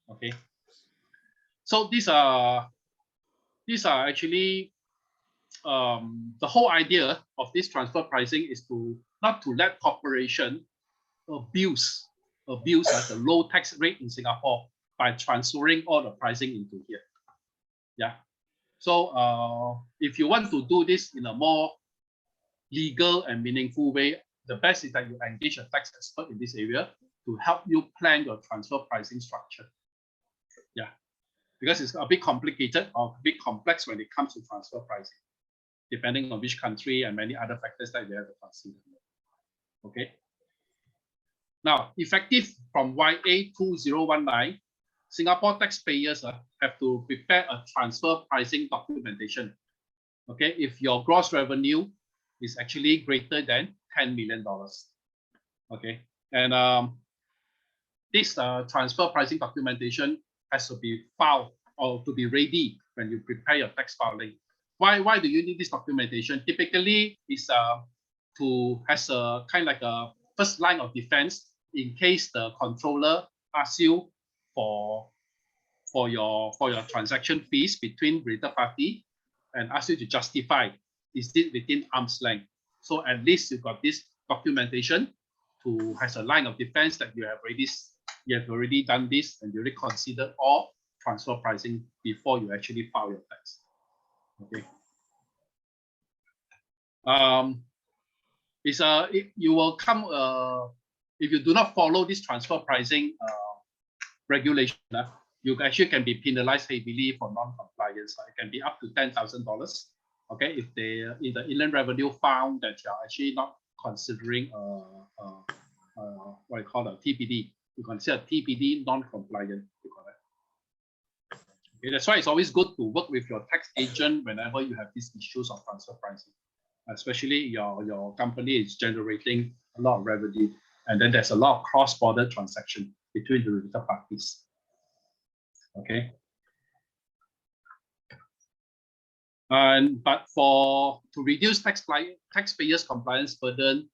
Okay. So these are actually the whole idea of this transfer pricing is not to let corporation abuse the low tax rate in Singapore by transferring all the pricing into here. Yeah. So if you want to do this in a more legal and meaningful way, the best is that you engage a tax expert in this area to help you plan your transfer pricing structure. Yeah, because it's a bit complicated or a bit complex when it comes to transfer pricing, depending on which country and many other factors that you have to consider. Okay. Now, effective from YA 2019, Singapore taxpayers have to prepare a transfer pricing documentation. Okay, if your gross revenue is actually greater than $10 million. Okay, and this transfer pricing documentation has to be filed or to be ready when you prepare your tax filing. Why do you need this documentation? Typically, it's as a kind of like a first line of defense in case the controller asks you for your transaction fees between related party and asks you to justify is it within arm's length. So at least you've got this documentation to has a line of defense that you have already done this and you already considered all transfer pricing before you actually file your tax. Okay. You will come if you do not follow this transfer pricing regulation, you actually can be penalized heavily for non-compliance. It can be up to $10,000. Okay, if the Inland Revenue found that you are actually not considering what you call a TPD, you consider TPD non-compliant. Okay, that's why it's always good to work with your tax agent whenever you have these issues of transfer pricing, especially your company is generating a lot of revenue, and then there's a lot of cross-border transaction between the related parties. Okay. But to reduce taxpayers' compliance burden,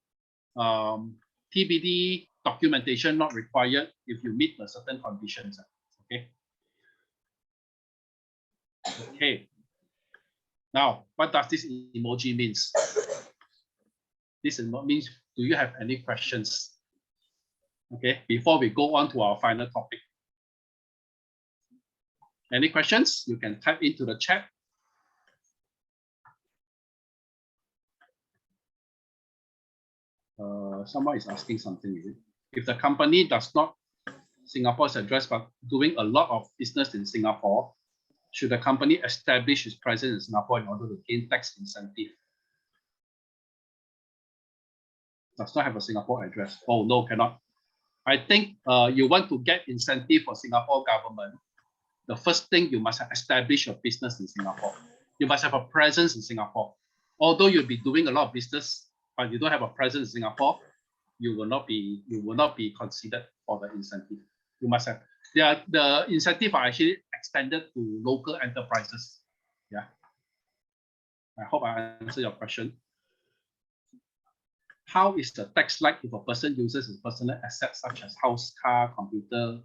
TBD documentation not required if you meet the certain conditions. Okay. Okay. Now, what does this emoji means? This means, do you have any questions? Okay, before we go on to our final topic. Any questions? You can type into the chat. Someone is asking something. If the company does not Singapore's address but doing a lot of business in Singapore, should the company establish its presence in Singapore in order to gain tax incentive? Does not have a Singapore address. Oh no, cannot. I think you want to get incentive for Singapore government. The first thing, you must establish your business in Singapore. You must have a presence in Singapore. Although you'll be doing a lot of business, but you don't have a presence in Singapore, you will not be considered for the incentive. You must have. The incentive are actually extended to local enterprises. Yeah. I hope I answered your question. How is the tax like if a person uses his personal assets such as house, car, computer,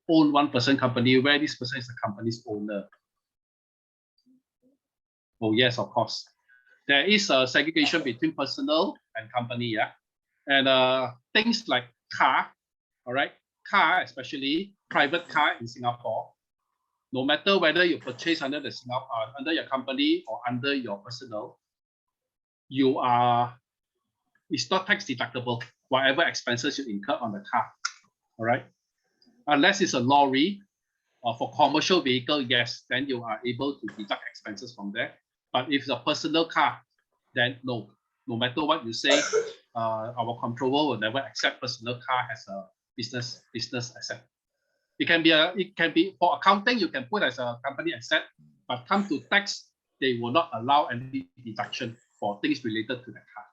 own one-person company where this person is the company's owner? Oh yes, of course. There is a segregation between personal and company, yeah. And things like car, all right, car, especially private car in Singapore, no matter whether you purchase under the under your company or under your personal, it's not tax deductible, whatever expenses you incur on the car, all right? Unless it's a lorry or for commercial vehicle, yes, then you are able to deduct expenses from there. But if it's a personal car, then no. No matter what you say, our controller will never accept personal car as a business asset. It can be for accounting, you can put as a company asset, but come to tax, they will not allow any deduction for things related to the car.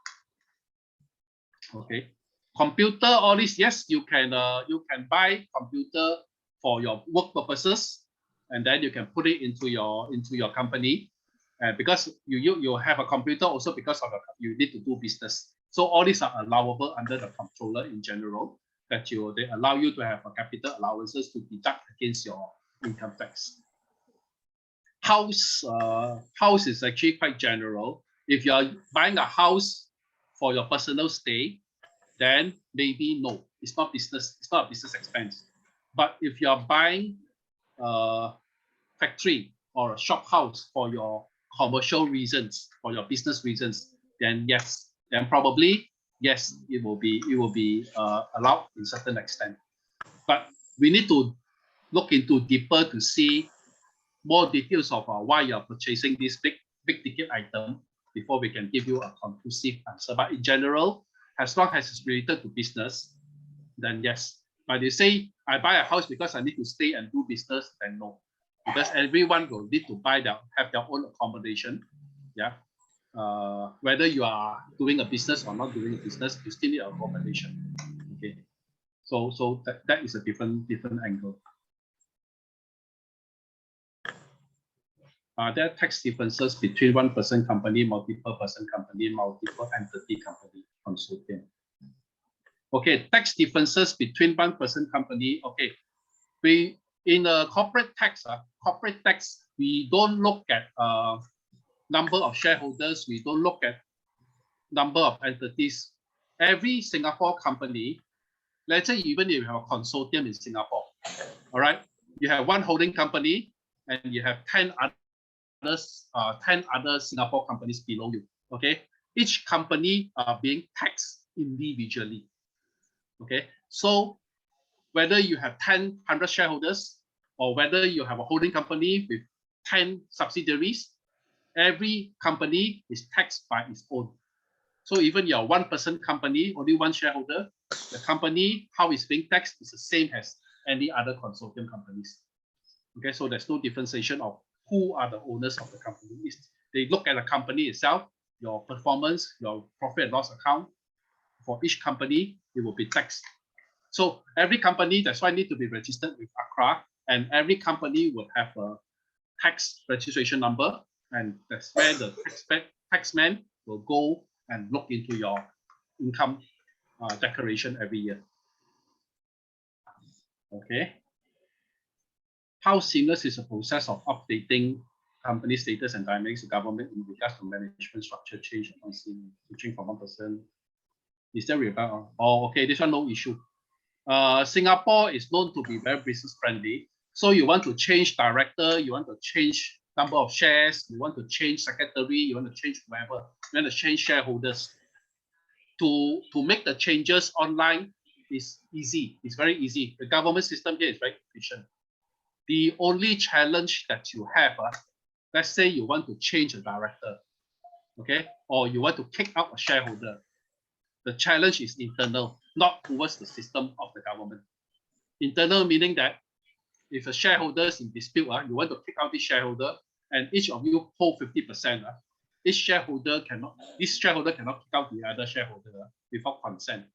Okay, computer, all this, yes, you can buy computer for your work purposes, and then you can put it into your company, because you have a computer also because of you need to do business. So all these are allowable under the controller in general, that they allow you to have a capital allowances to deduct against your income tax. House is actually quite general. If you are buying a house for your personal stay, then maybe no, it's not a business expense. But if you are buying a factory or a shop house for your commercial reasons, for your business reasons, then yes, then probably yes, it will be allowed in certain extent. But we need to look into deeper to see more details of why you are purchasing this big ticket item before we can give you a conclusive answer. But in general, as long as it's related to business, then yes. But you say I buy a house because I need to stay and do business, then no, because everyone will need to have their own accommodation. Yeah, whether you are doing a business or not doing a business, you still need accommodation. Okay, so that is a different angle. Are there tax differences between one-person company, multiple-person company, multiple entity company, consortium? Okay, tax differences between one-person company. Okay, we in a corporate tax, we don't look at number of shareholders. We don't look at number of entities. Every Singapore company, let's say even if you have a consortium in Singapore, all right, you have one holding company and you have 10 other Singapore companies below you. Okay, each company are being taxed individually. Okay, so whether you have 100 shareholders or whether you have a holding company with 10 subsidiaries, every company is taxed by its own. So even your one-person company, only one shareholder, the company, how it's being taxed is the same as any other consortium companies. Okay, so there's no differentiation of who are the owners of the company. They look at the company itself, your performance, your profit and loss account. For each company, it will be taxed. So every company, that's why need to be registered with ACRA, and every company will have a tax registration number, and that's where the taxman will go and look into your income declaration every year. Okay. How seamless is the process of updating company status and dynamics of government in regards to management structure change and switching from one person? Is there rebuttal? Oh, okay, this one no issue. Singapore is known to be very business friendly. So you want to change director, you want to change number of shares, you want to change secretary, you want to change whoever, you want to change shareholders. To make the changes online is easy. It's very easy. The government system here is very efficient. The only challenge that you have, let's say you want to change a director, okay, or you want to kick out a shareholder. The challenge is internal, not towards the system of the government. Internal meaning that if a shareholder is in dispute, you want to kick out this shareholder, and each of you hold 50%. This shareholder cannot kick out the other shareholder without consent.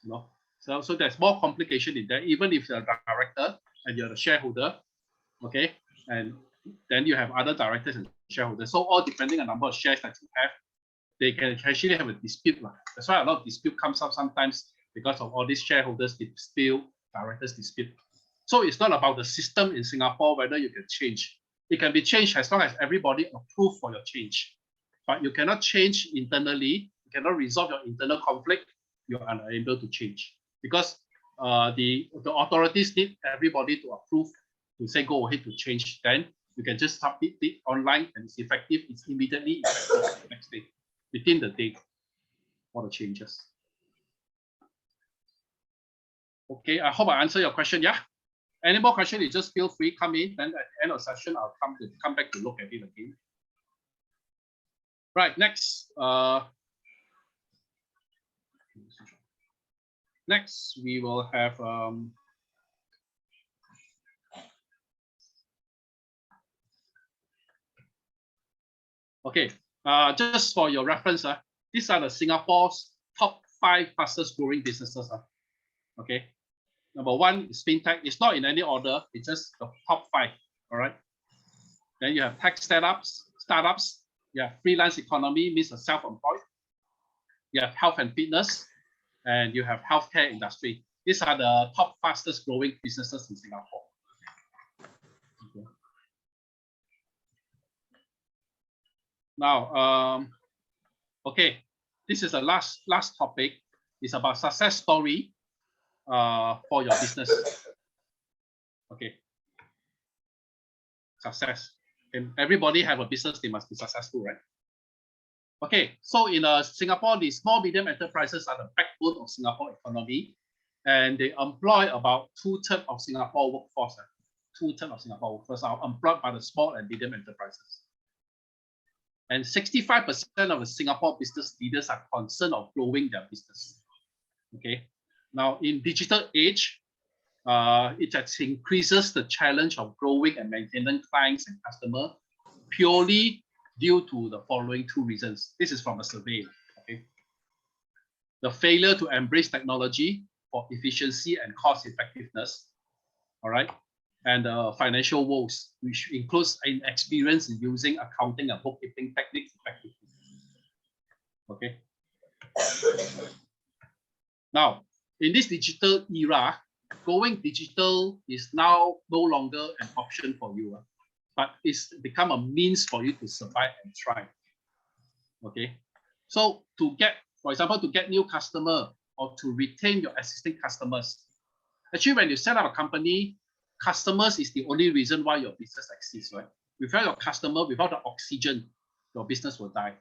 You know, so there's more complication in there. Even if you're a director and you're the shareholder, okay, and then you have other directors and shareholders. So all depending on the number of shares that you have, they can actually have a dispute. That's why a lot of dispute comes up sometimes because of all these shareholders dispute, directors dispute. So it's not about the system in Singapore whether you can change. It can be changed as long as everybody approve for your change. But you cannot change internally. You cannot resolve your internal conflict. You are unable to change because the authorities need everybody to approve to say go ahead to change. Then you can just submit it online and it's effective. It's immediately effective the next day, within the day for the changes. Okay, I hope I answered your question. Yeah. Any more questions? You just feel free, come in. Then at the end of the session, I'll come back to look at it again. Right, next. Next, we will have okay. Just for your reference, these are the Singapore's top 5 fastest growing businesses. Okay. Number 1 is fintech. It's not in any order. It's just the top 5. All right. Then you have tech startups. You have freelance economy, means the self-employed. You have health and fitness, and you have healthcare industry. These are the top fastest growing businesses in Singapore. Okay. Now, okay, this is the last topic. It's about success story for your business. Okay. Success. And everybody have a business, they must be successful, right? Okay, so in Singapore, the small medium enterprises are the backbone of Singapore economy, and they employ about 2/3 of Singapore workforce. 2/3 of Singapore workforce are employed by the small and medium enterprises. And 65% of the Singapore business leaders are concerned of growing their business. Okay, now in digital age, it increases the challenge of growing and maintaining clients and customers purely due to the following 2 reasons. This is from a survey. Okay, the failure to embrace technology for efficiency and cost effectiveness. All right, and financial woes, which includes inexperience in using accounting and bookkeeping techniques effectively. Okay. Now, in this digital era, going digital is now no longer an option for you, but it's become a means for you to survive and thrive. Okay. So to get, for example, to get new customer or to retain your existing customers, actually, when you set up a company, customers is the only reason why your business exists, right? Without your customer, without the oxygen, your business will die.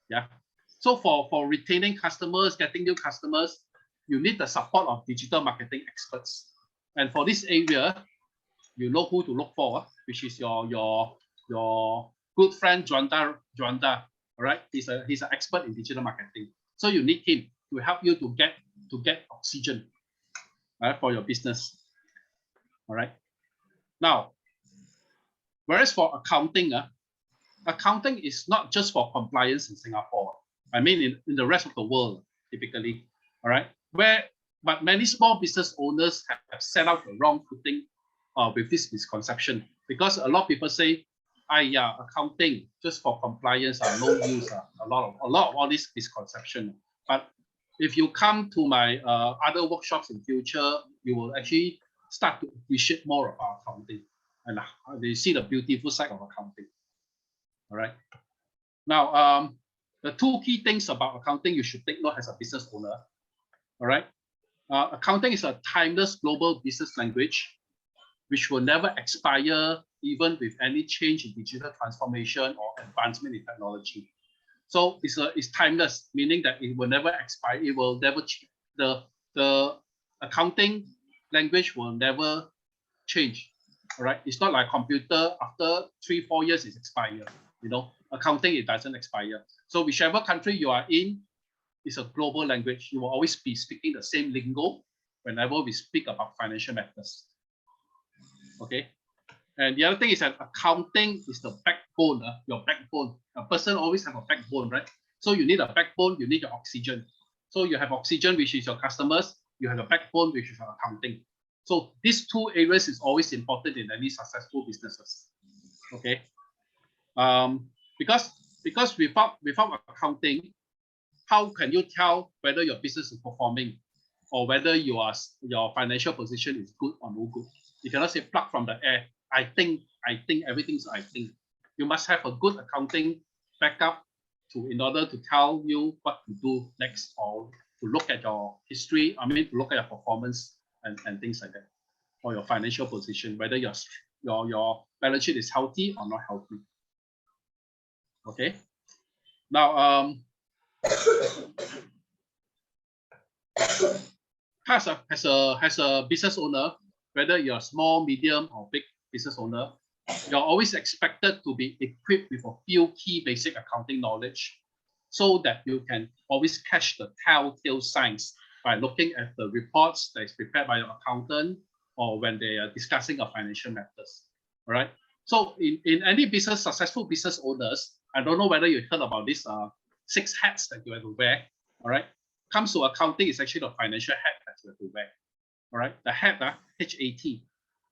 Yeah. So for retaining customers, getting new customers, you need the support of digital marketing experts. And for this area, you know who to look for, which is your good friend Juanda. All right, he's an expert in digital marketing. So you need him to help you to get oxygen, right, for your business. All right. Now, whereas for accounting, accounting is not just for compliance in Singapore. I mean, in the rest of the world, typically. All right. But many small business owners have set out the wrong footing with this misconception, because a lot of people say, yeah, accounting just for compliance are no use. A lot of all this misconception. But if you come to my other workshops in future, you will actually start to appreciate more about accounting, and they see the beautiful side of accounting. All right. Now, the 2 key things about accounting you should take note as a business owner. All right. Accounting is a timeless global business language, which will never expire, even with any change in digital transformation or advancement in technology. So it's timeless, meaning that it will never expire. It will never change. The accounting language will never change. All right. It's not like computer. After 3-4 years, it's expired. You know, accounting, it doesn't expire. So whichever country you are in, it's a global language. You will always be speaking the same lingo whenever we speak about financial matters. Okay. And the other thing is that accounting is the backbone, your backbone. A person always have a backbone, right? So you need a backbone, you need your oxygen. So you have oxygen, which is your customers. You have a backbone, which is your accounting. So these 2 areas is always important in any successful businesses. Okay. Because without accounting, how can you tell whether your business is performing or whether your financial position is good or no good? You cannot say plug from the air. I think everything's I think. You must have a good accounting backup in order to tell you what to do next, or to look at your history. I mean, to look at your performance and things like that, or your financial position, whether your balance sheet is healthy or not healthy. Okay. Now, as a business owner, whether you're small, medium, or big business owner, you're always expected to be equipped with a few key basic accounting knowledge so that you can always catch the telltale signs by looking at the reports that is prepared by your accountant or when they are discussing a financial matters. All right. So in any business, successful business owners, I don't know whether you heard about this 6 hats that you have to wear. All right. Comes to accounting is actually the financial hat that you have to wear. All right. The hat, H-A-T.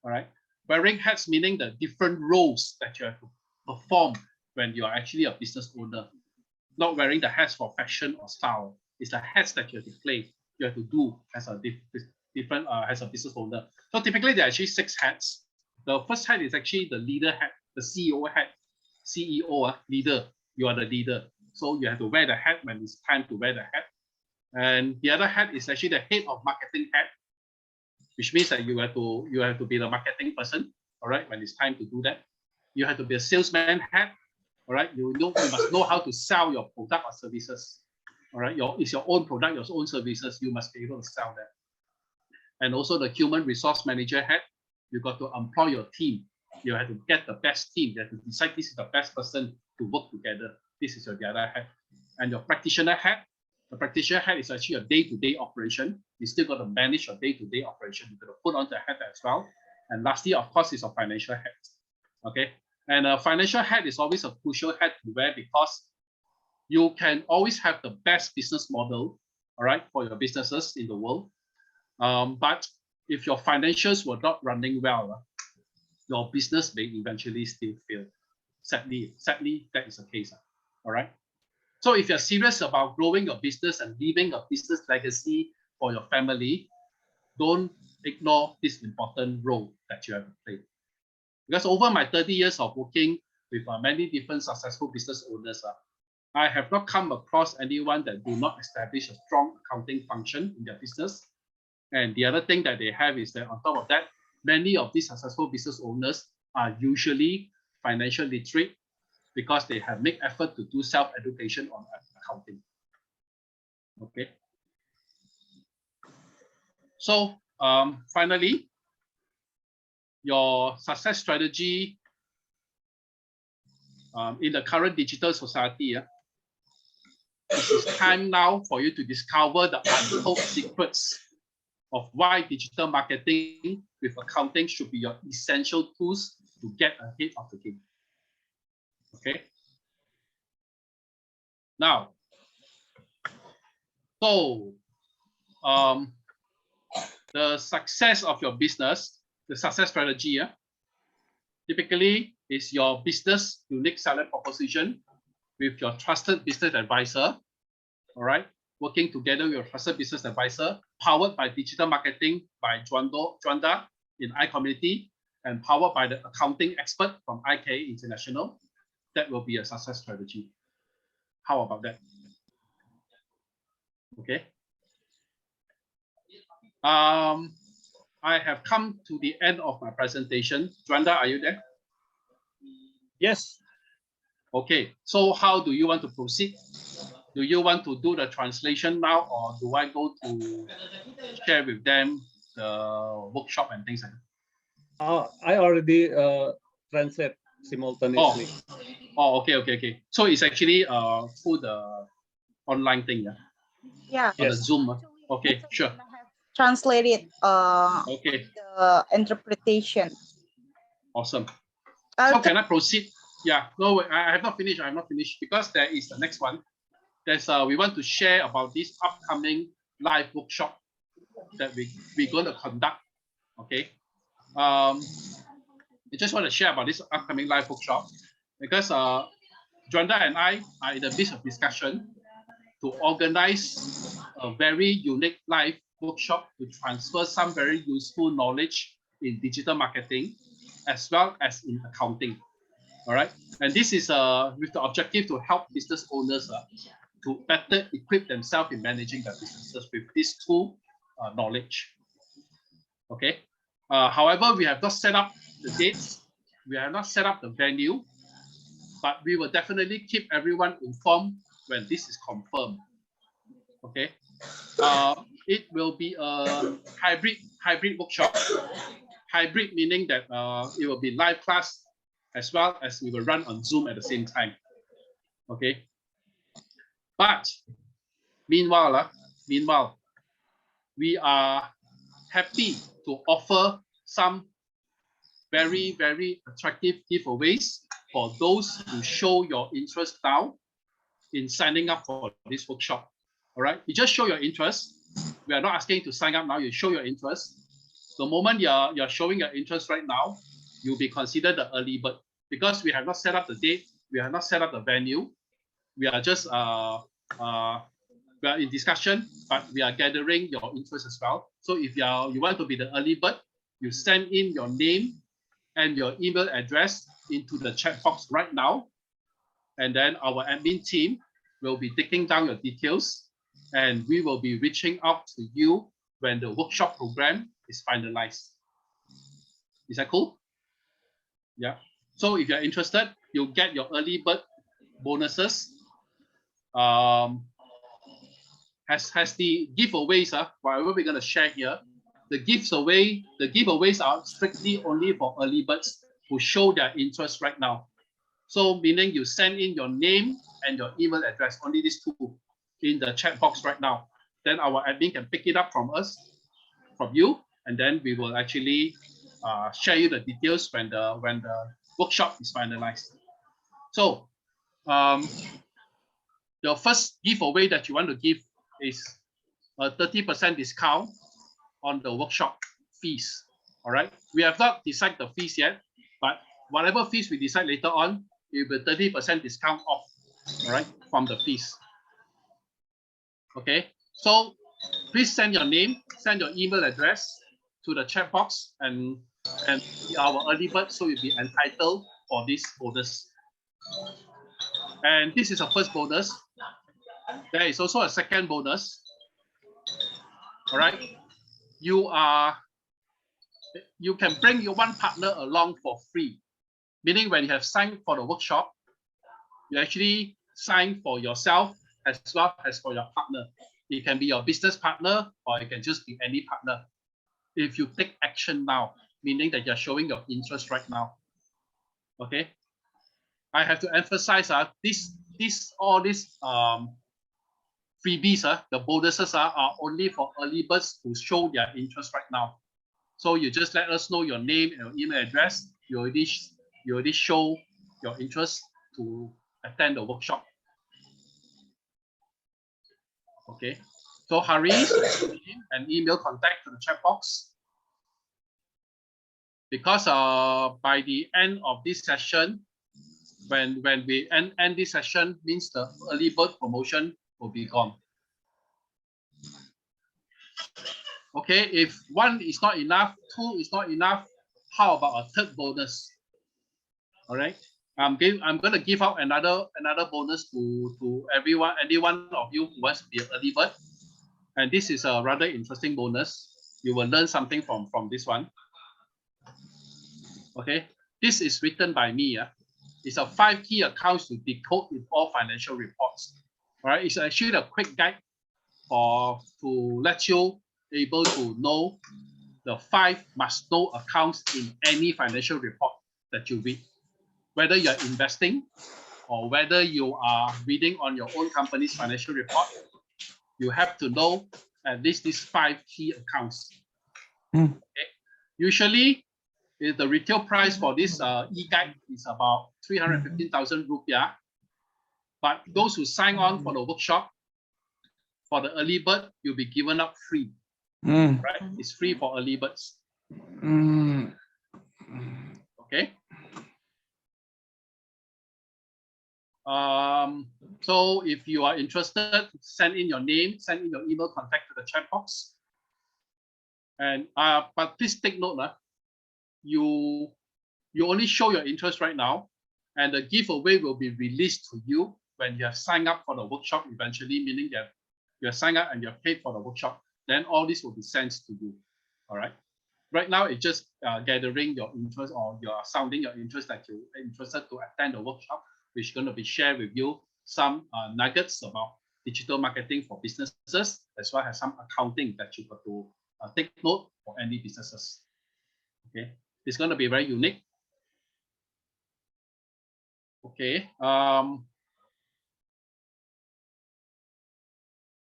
All right. Wearing hats meaning the different roles that you have to perform when you are actually a business owner. Not wearing the hats for fashion or style. It's the hats that you have to play, you have to do as a different as a business owner. So typically there are actually 6 hats. The first hat is actually the leader hat, the CEO hat. CEO, leader. You are the leader. So you have to wear the hat when it's time to wear the hat. And the other hat is actually the head of marketing hat, which means that you have to be the marketing person, all right, when it's time to do that. You have to be a salesman hat, all right. You must know how to sell your product or services, all right. It's your own product, your own services. You must be able to sell that. And also the human resource manager hat. You got to employ your team. You have to get the best team. You have to decide this is the best person to work together. This is the other hat. And your practitioner hat. The practitioner hat is actually a day-to-day operation. You still got to manage your day-to-day operation. You got to put on the hat as well. And lastly, of course, is a financial hat. Okay. And a financial hat is always a crucial hat to wear because you can always have the best business model, all right, for your businesses in the world. But if your financials were not running well, your business may eventually still fail. Sadly, that is the case. All right. So if you're serious about growing your business and leaving a business legacy for your family, don't ignore this important role that you have to play. Because over my 30 years of working with many different successful business owners, I have not come across anyone that do not establish a strong accounting function in their business. And the other thing that they have is that on top of that, many of these successful business owners are usually financial literate because they have made effort to do self-education on accounting. Okay. So finally, your success strategy in the current digital society, it is time now for you to discover the untold secrets of why digital marketing with accounting should be your essential tools to get ahead of the game. Okay. Now, so the success of your business, the success strategy, typically is your business unique selling proposition with your trusted business advisor. All right. Working together with your trusted business advisor, powered by digital marketing by Juanda in iCommunity, and powered by the accounting expert from IK International. That will be a success strategy. How about that? Okay. I have come to the end of my presentation. Juanda, are you there? Yes. Okay. So how do you want to proceed? Do you want to do the translation now, or do I go to share with them the workshop and things like that? I already translate simultaneously. Oh, okay. So it's actually through the online thing, yeah? Yeah. Or the Zoom. Okay, sure. Translated okay. The interpretation. Awesome. So can I proceed? Yeah, no, I have not finished. I have not finished because there is the next one. There's we want to share about this upcoming live workshop that we're going to conduct. Okay. I just want to share about this upcoming live workshop because Juanda and I are in the midst of discussion to organize a very unique live workshop to transfer some very useful knowledge in digital marketing as well as in accounting. All right. And this is with the objective to help business owners to better equip themselves in managing their businesses with these two knowledge. Okay. However, we have not set up the dates. We have not set up the venue, but we will definitely keep everyone informed when this is confirmed. Okay. It will be a hybrid workshop. Hybrid meaning that it will be live class as well as we will run on Zoom at the same time. Okay. But meanwhile, we are happy to offer some very, very attractive giveaways for those who show your interest now in signing up for this workshop. All right, you just show your interest. We are not asking you to sign up now. You show your interest. The moment you're showing your interest right now, you'll be considered the early bird because we have not set up the date. We have not set up the venue. We are just we are in discussion, but we are gathering your interest as well. So if you want to be the early bird, you send in your name and your email address into the chat box right now. And then our admin team will be taking down your details and we will be reaching out to you when the workshop program is finalized. Is that cool? Yeah. So if you're interested, you'll get your early bird bonuses. Has the giveaways, whatever we're going to share here, the giveaways are strictly only for early birds who show their interest right now. So meaning you send in your name and your email address, only these two in the chat box right now. Then our admin can pick it up from you, and then we will actually share you the details when the workshop is finalized. So the first giveaway that you want to give is a 30% discount on the workshop fees. All right, we have not decided the fees yet, but whatever fees we decide later on, it will be 30% discount off. All right, from the fees. Okay, so please send your name, send your email address to the chat box, and our early bird, so you'll be entitled for this bonus. And this is a first bonus. There is also a second bonus. All right, you can bring your one partner along for free, meaning when you have signed for the workshop, you actually sign for yourself as well as for your partner. It can be your business partner or it can just be any partner. If you take action now, meaning that you're showing your interest right now. Okay, I have to emphasize all these freebies, the bonuses are only for early birds who show their interest right now. So you just let us know your name and your email address. You already show your interest to attend the workshop. Okay, so hurry and email contact to the chat box, because by the end of this session, when we end this session, means the early bird promotion will be gone. Okay, if one is not enough, two is not enough, how about a third bonus? All right, I'm going to give out another bonus to anyone of you who wants to be an early bird, and this is a rather interesting bonus. You will learn something from this one. Okay, this is written by me. It's a 5 key accounts to decode with all financial reports. All right, it's actually a quick guide to let you able to know the 5 must-know accounts in any financial report that you read. Whether you're investing or whether you are reading on your own company's financial report, you have to know at least these 5 key accounts. Okay. Usually, the retail price for this e-guide is about 315,000 rupiah. But those who sign on for the workshop, for the early bird, you'll be given up free. Right? It's free for early birds. Okay. So if you are interested, send in your name, send in your email contact to the chat box. And but please take note, you only show your interest right now, and the giveaway will be released to you when you have signed up for the workshop eventually, meaning that you have signed up and you have paid for the workshop. Then all this will be sent to you. All right. Right now, it's just gathering your interest, or you're sounding your interest that you're interested to attend the workshop, which is going to be shared with you some nuggets about digital marketing for businesses, as well as some accounting that you've got to take note for any businesses. Okay, it's going to be very unique. Okay.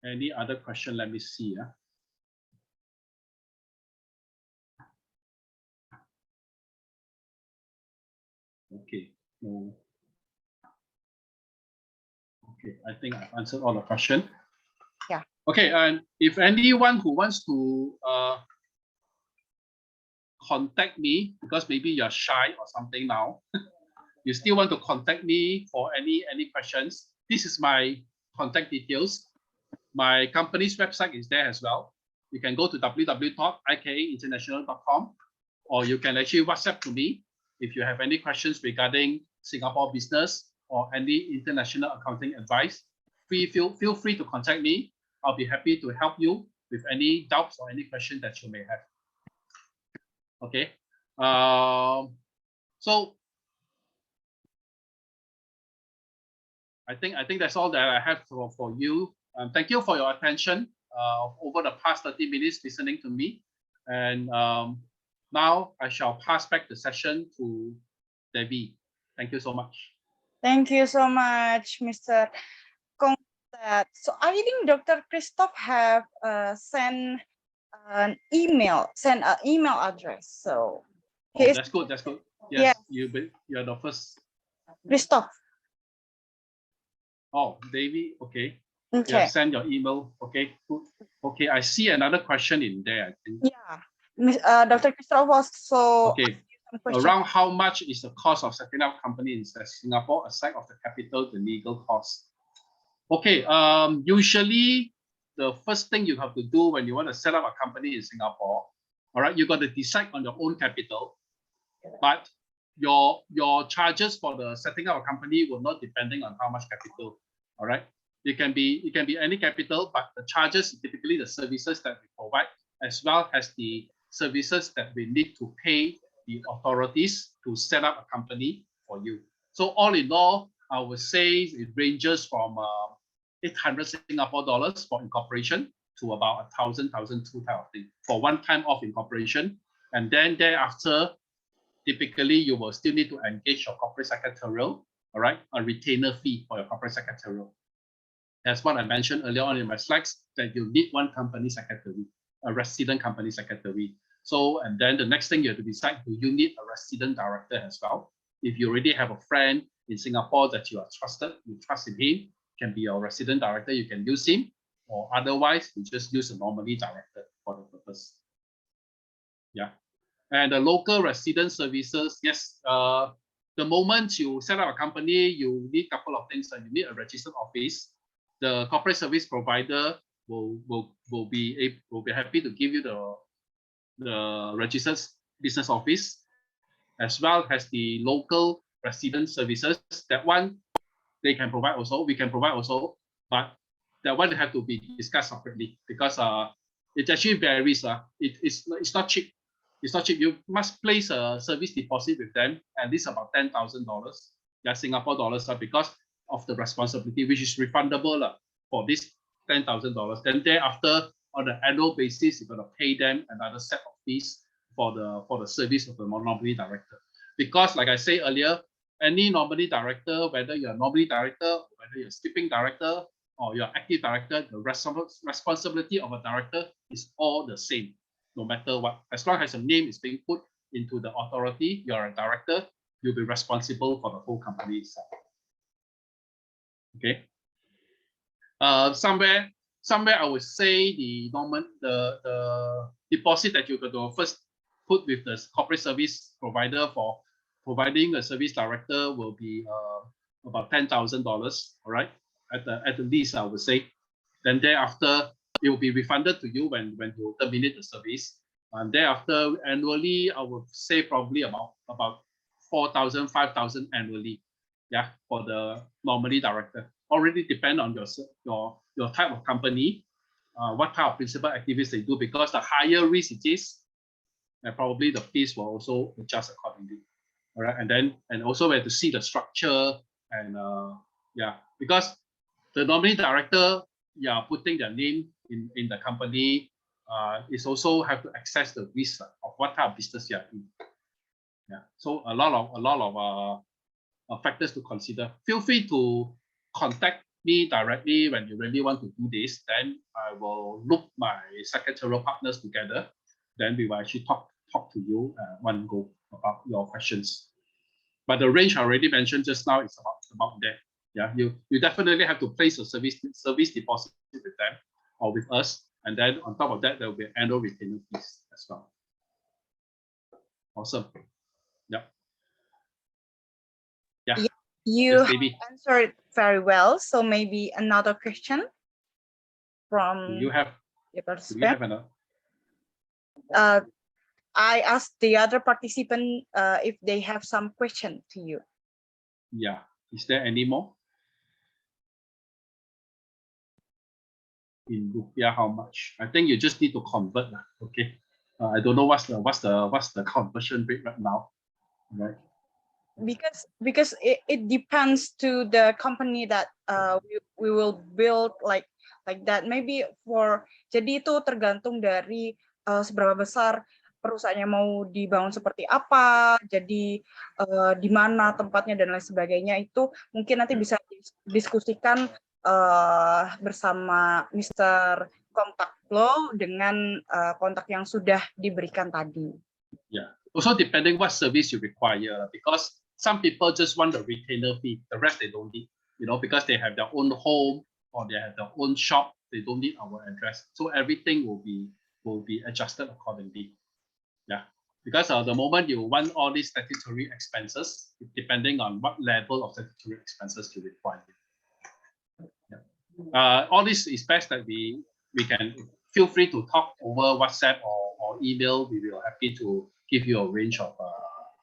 Any other question? Let me see. Okay. No. Okay. I think I've answered all the questions. Yeah. Okay. And if anyone who wants to contact me, because maybe you're shy or something now, you still want to contact me for any questions, this is my contact details. My company's website is there as well. You can go to www.ikainternational.com, or you can actually WhatsApp to me if you have any questions regarding Singapore business or any international accounting advice. Feel free to contact me. I'll be happy to help you with any doubts or any questions that you may have. Okay. So I think that's all that I have for you. Thank you for your attention over the past 30 minutes listening to me. And now I shall pass back the session to Debbie. Thank you so much. Thank you so much, Mr. Kong Tat. So I think Dr. Christoph have sent an email address. So that's good. That's good. Yes, you're the first. Christoph. Oh, Davey. Okay. Okay. You have sent your email. Okay. Good. Okay. I see another question in there, I think. Yeah. Dr. Christoph was so. Okay. Around how much is the cost of setting up company in Singapore aside of the capital, the legal costs? Okay. Usually the first thing you have to do when you want to set up a company in Singapore, all right, you got to decide on your own capital, but your charges for the setting up a company will not depending on how much capital. All right. It can be any capital, but the charges typically the services that we provide, as well as the services that we need to pay the authorities to set up a company for you. So all in all, I would say it ranges from 800 Singapore dollars for incorporation to about 1,000, 1,200 type of thing for one time off incorporation. And then thereafter, typically you will still need to engage your corporate secretarial, all right, a retainer fee for your corporate secretarial. That's what I mentioned earlier on in my slides, that you need one company secretary, a resident company secretary. So, and then the next thing you have to decide, do you need a resident director as well? If you already have a friend in Singapore that you are trusted, you trust in him, can be your resident director, you can use him, or otherwise you just use a nominee director for the purpose. Yeah. And the local resident services, yes, the moment you set up a company, you need a couple of things. You need a registered office. The corporate service provider will be happy to give you the registered business office, as well as the local resident services. That one they can provide also. We can provide also, but that one have to be discussed separately because it actually varies. It's not cheap. It's not cheap. You must place a service deposit with them, and this is about $10,000. Yeah, Singapore dollars, because of the responsibility, which is refundable for this $10,000. Then thereafter, on an annual basis, you're gonna pay them another set of fees for the service of the nominee director. Because, like I said earlier, any nominee director, whether you're a nominee director, or whether you're a skipping director, or you're active director, the responsibility of a director is all the same, no matter what. As long as your name is being put into the authority, you're a director, you'll be responsible for the whole company itself. Okay. Somewhere I would say the deposit that you're going to first put with the corporate service provider for providing a service director will be about $10,000. All right, at the least, I would say. Then thereafter, it will be refunded to you when you terminate the service. And thereafter, annually, I would say probably about 4,000, 5,000 annually. Yeah, for the nominee director. Already depend on your type of company, what type of principal activities they do, because the higher risk it is, and probably the fees will also adjust accordingly. All right, and also we have to see the structure and yeah, because the nominee director, yeah, putting their name in the company, is also have to assess the risk of what type of business you are in. Yeah, so a lot of factors to consider. Feel free to contact me directly when you really want to do this. Then I will loop my secretarial partners together. Then we will actually talk to you one go about your questions. But the range I already mentioned just now is about that. Yeah, you definitely have to place a service deposit with them or with us, and then on top of that there will be annual retainer fees as well. Awesome. Yeah. Yeah. You yes, answered very well. So maybe another question from you have. the Do we participant. have another? I asked the other participant if they have some question to you. Yeah. Is there any more? In rupiah, how much? I think you just need to convert. Okay. I don't know what's the conversion rate right now. Right. Because it depends to the company that we will build like that. Maybe jadi itu tergantung dari seberapa besar perusahaannya mau dibangun seperti apa, jadi di mana tempatnya dan lain sebagainya. Itu mungkin nanti bisa diskusikan bersama Mr. Kontak Low dengan kontak yang sudah diberikan tadi. Yeah. Also depending what service you require, because some people just want the retainer fee, the rest they don't need, because they have their own home or they have their own shop, they don't need our address. So everything will be adjusted accordingly. Yeah. Because the moment you want all these statutory expenses, depending on what level of statutory expenses you require. Yeah. All this is best that we can feel free to talk over WhatsApp or email. We will happy to give you a range of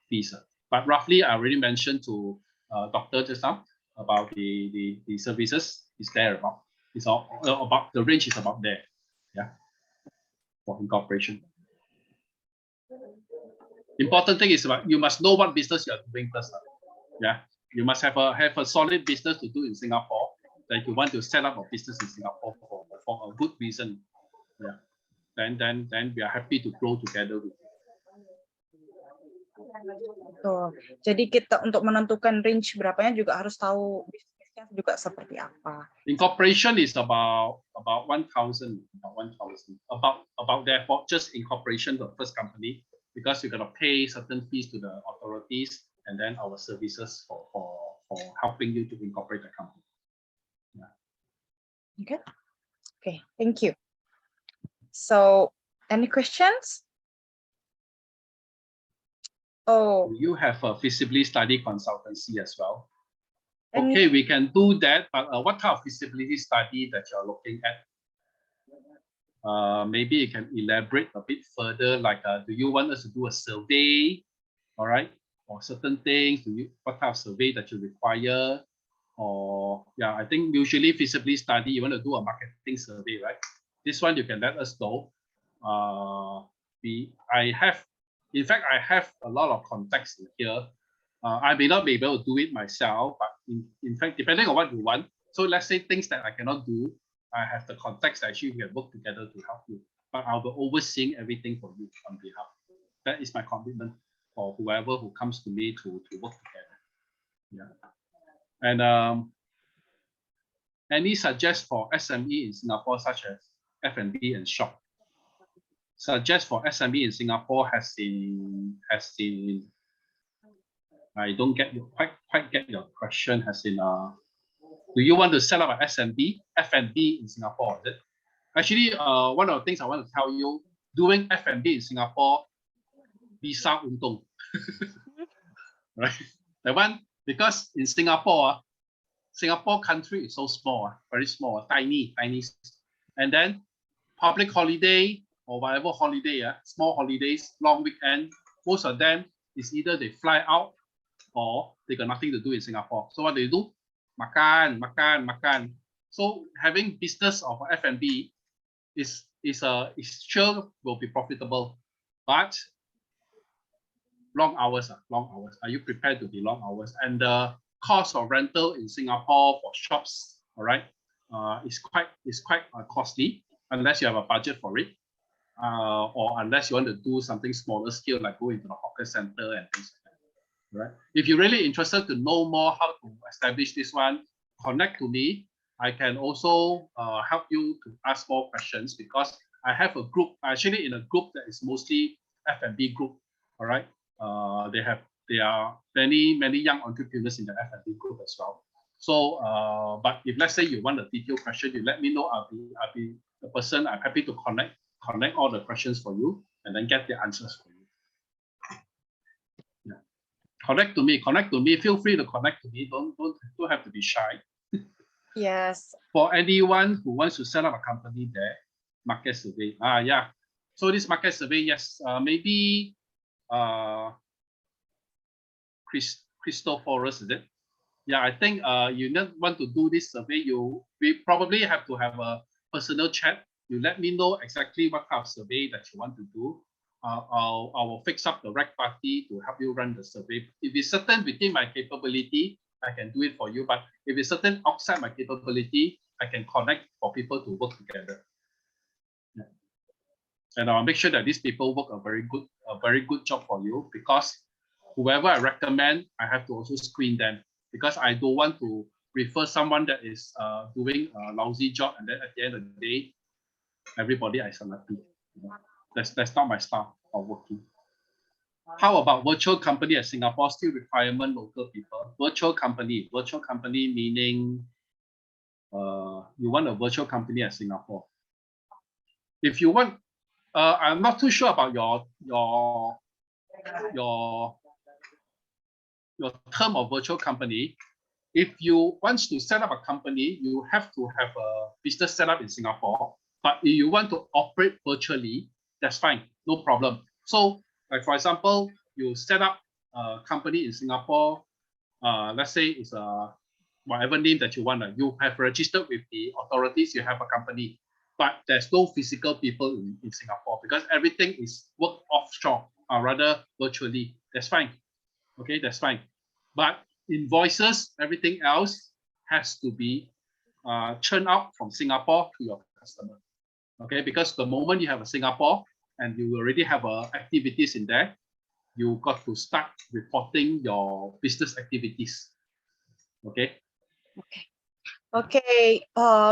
fees. But roughly, I already mentioned to Doctor just now about the services. Is there about? It's all about the range is about there. Yeah, for incorporation. Important thing is about you must know what business you are doing first. Yeah, you must have a solid business to do in Singapore. That you want to set up a business in Singapore for a good reason. Yeah, then we are happy to grow together with you. Betul. Jadi kita untuk menentukan range berapanya juga harus tahu bisnisnya juga seperti apa. Incorporation is about 1,000, about therefore just incorporation the first company, because you're gonna pay certain fees to the authorities and then our services for helping you to incorporate the company. Yeah. Okay, thank you. So, any questions? Oh, you have a feasibility study consultancy as well. Okay, we can do that, but what type of feasibility study that you're looking at? Maybe you can elaborate a bit further, like do you want us to do a survey, all right, or certain things? What type of survey that you require? Or yeah, I think usually feasibility study, you want to do a marketing survey, right? This one you can let us know. In fact, I have a lot of contacts here. I may not be able to do it myself, but in fact, depending on what you want. So let's say things that I cannot do, I have the contacts that actually we can work together to help you. But I'll be overseeing everything for you on behalf. That is my commitment for whoever who comes to me to work together. Yeah. And any suggest for SME in Singapore, such as F&B and shop? Suggest for SME in Singapore has been I don't get you quite get your question. Has in do you want to set up an F&B in Singapore? Is it? Actually, one of the things I want to tell you, doing F&B in Singapore, visa untung, right? That one, because in Singapore country is so small, very small, tiny, and then public holiday or whatever holiday, small holidays, long weekend, most of them is either they fly out or they got nothing to do in Singapore. So what do you do? Makan. So having business of F&B is sure will be profitable, but long hours. Are you prepared to be long hours? And the cost of rental in Singapore for shops, all right, is quite costly unless you have a budget for it, or unless you want to do something smaller scale, like go into the hawker center and things like that, right? If you're really interested to know more how to establish this one, connect to me. I can also help you to ask more questions because I have a group, actually in a group that is mostly F&B group, all right? There are many young entrepreneurs in the F&B group as well. So, but if let's say you want a detailed question, you let me know. I'll be the person. I'm happy to connect all the questions for you and then get the answers for you. Yeah. Connect to me. Feel free to connect to me. Don't have to be shy. Yes. For anyone who wants to set up a company there, market survey. Yeah. So this market survey, yes, maybe Crystal Forest, is it? Yeah, I think you want to do this survey. We probably have to have a personal chat. You let me know exactly what kind of survey that you want to do. I will fix up the right party to help you run the survey. If it's certain within my capability, I can do it for you. But if it's certain outside my capability, I can connect for people to work together. Yeah. And I'll make sure that these people work a very good job for you, because whoever I recommend, I have to also screen them, because I don't want to refer someone that is doing a lousy job and then at the end of the day, everybody is unhappy. That's not my style of working. How about virtual company at Singapore? Still requirement local people. Virtual company meaning you want a virtual company at Singapore. If you want, I'm not too sure about your term of virtual company. If you want to set up a company, you have to have a business set up in Singapore. But if you want to operate virtually, that's fine, no problem. So, like for example, you set up a company in Singapore. Let's say it's whatever name that you want. You have registered with the authorities. You have a company, but there's no physical people in Singapore because everything is work offshore, or rather virtually. That's fine. Okay, that's fine. But invoices, everything else has to be churned out from Singapore to your customer. Okay, because the moment you have a Singapore and you already have activities in there, you got to start reporting your business activities. Okay. Okay.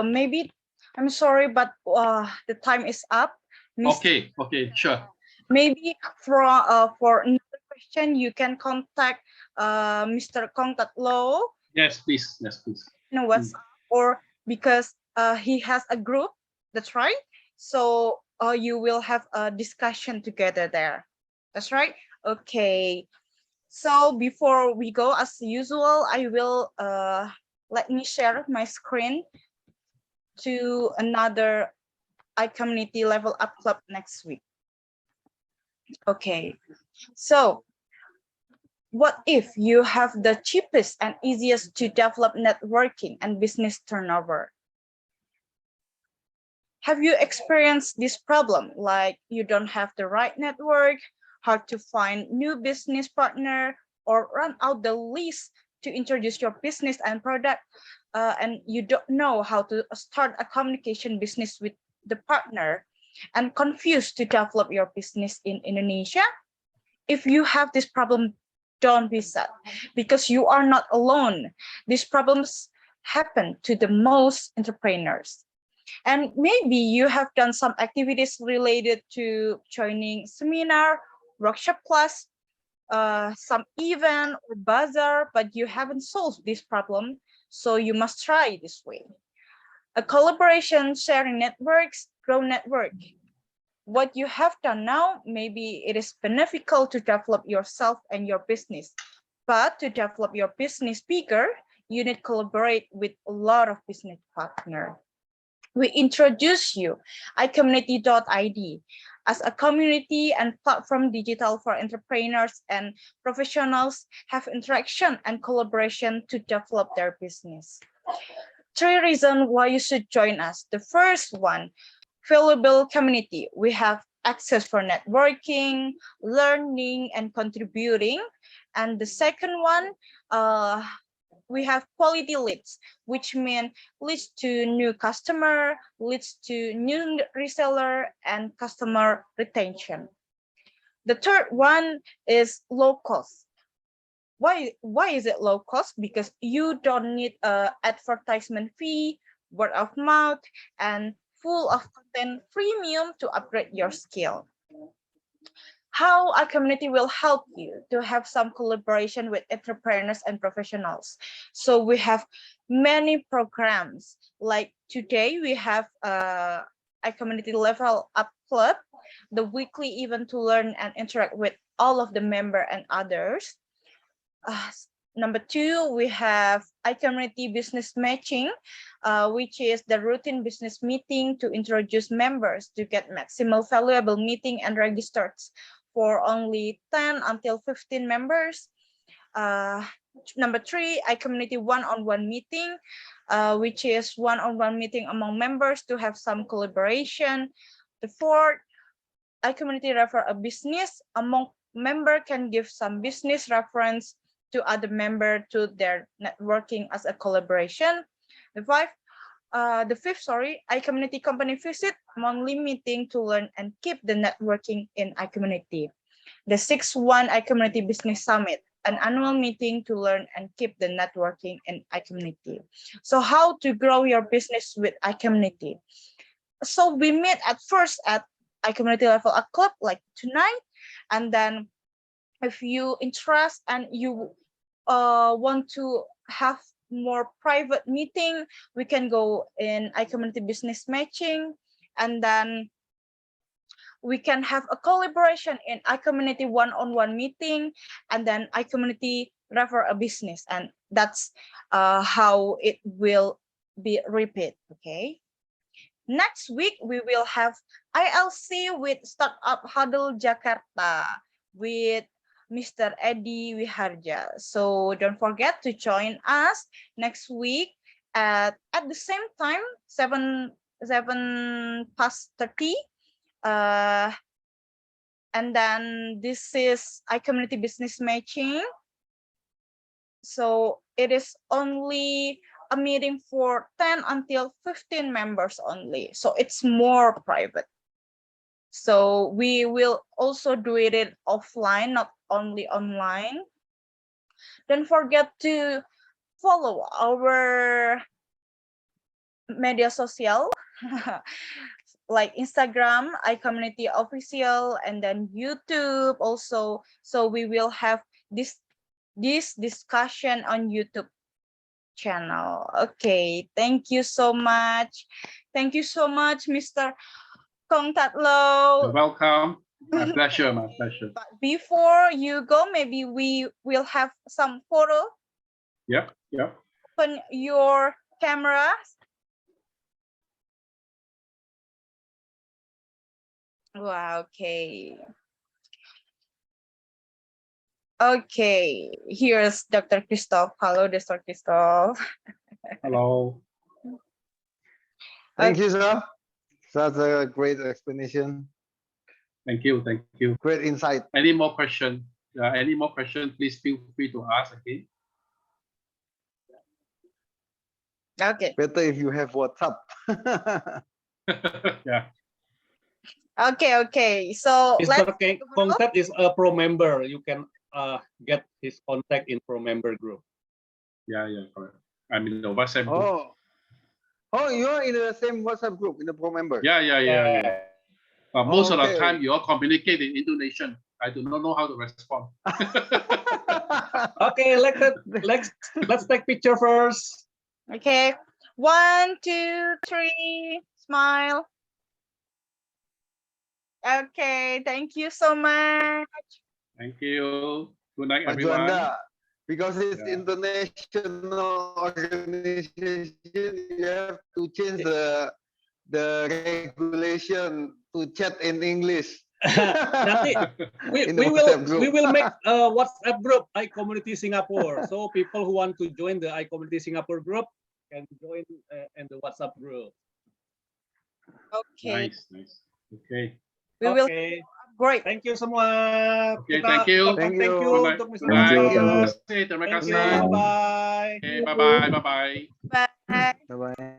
Maybe I'm sorry, but the time is up. Okay. Sure. Maybe for another question, you can contact Mr. Kong Tat Low. Yes, please. You know what's or because he has a group. That's right. So you will have a discussion together there. That's right. Okay. So before we go, as usual, I will let me share my screen to another iCommunity Level Up Club next week. Okay, so what if you have the cheapest and easiest to develop networking and business turnover? Have you experienced this problem, like you don't have the right network, hard to find new business partner, or run out the leads to introduce your business and product, and you don't know how to start a communication business with the partner, and confused to develop your business in Indonesia? If you have this problem, don't be sad, because you are not alone. These problems happen to the most entrepreneurs. And maybe you have done some activities related to joining seminar, workshop class, some event or bazaar, but you haven't solved this problem. So you must try this way. A collaboration, sharing networks, grow network. What you have done now, maybe it is beneficial to develop yourself and your business. But to develop your business bigger, you need to collaborate with a lot of business partners. We introduce you iCommunity.id as a community and platform digital for entrepreneurs and professionals have interaction and collaboration to develop their business. 3 reasons why you should join us. The first one, valuable community. We have access for networking, learning, and contributing. And the second one, we have quality leads, which means leads to new customer, leads to new reseller, and customer retention. The third one is low cost. why is it low cost? Because you don't need a advertisement fee, word of mouth, and full of content premium to upgrade your skill. How iCommunity will help you to have some collaboration with entrepreneurs and professionals. So we have many programs. Like today we have iCommunity Level Up Club, the weekly event to learn and interact with all of the member and others. Number 2, we have iCommunity Business Matching, which is the routine business meeting to introduce members to get maximal valuable meeting and registered for only 10 until 15 members. Number 3, iCommunity one-on-one meeting, which is one-on-one meeting among members to have some collaboration. The 4th, iCommunity refer a business among member can give some business reference to other member to their networking as a collaboration. The 5th, iCommunity company visit, monthly meeting to learn and keep the networking in iCommunity. The 6th one, iCommunity Business Summit, an annual meeting to learn and keep the networking in iCommunity. So how to grow your business with iCommunity? So we meet at first at iCommunity Level Up Club like tonight, and then if you interest and you want to have more private meeting, we can go in iCommunity Business Matching, and then we can have a collaboration in iCommunity one-on-one meeting, and then iCommunity refer a business, and that's how it will be repeat. Okay. Next week we will have ILC with Startup Huddle Jakarta with Mr. Eddie Wiharja. So don't forget to join us next week at the same time, 7 past 30. And then this is iCommunity Business Matching. So it is only a meeting for 10 until 15 members only. So it's more private. So we will also do it offline, not only online. Don't forget to follow our media social like Instagram, iCommunity Official, and then YouTube also. So we will have this discussion on YouTube channel. Okay, thank you so much. Thank you so much, Mr. Kong Tat Low. You're welcome. My pleasure, my pleasure. But before you go, maybe we will have some photo. Yep. Open your camera. Wow, okay. Okay, here's Dr. Christoph. Hello, Dr. Christoph. Hello. Thank you, sir. Such a great explanation. Thank you. Great insight. Any more question? Please feel free to ask again. Okay. Better if you have WhatsApp. Yeah. Okay. So Mr. Kong Tat is a pro member. You can get his contact in pro member group. Yeah, correct. I'm in the WhatsApp group. Oh, you're in the same WhatsApp group, in the pro member. Yeah. Most of the Okay. time, you all communicate in Indonesian. I do not know how to respond. Okay, let's take picture first. Okay, 1, 2, 3, smile. Okay, thank you so much. Thank you. Good night, Pak everyone. Juanda, because it's Yeah. international organization, you have to change the regulation to chat in English. Nanti we In the will WhatsApp group. we will make a WhatsApp group iCommunity Singapore. So people who want to join the iCommunity Singapore group can join in the WhatsApp group. Okay, Nice. Okay. we will Okay. great. Thank you semua. Okay, thank you. Thank Thank you you. untuk Mr. Bye. Kong Terima Tat. kasih. Terima Thank kasih. you. Bye. Okay, bye-bye. Bye. Bye-bye.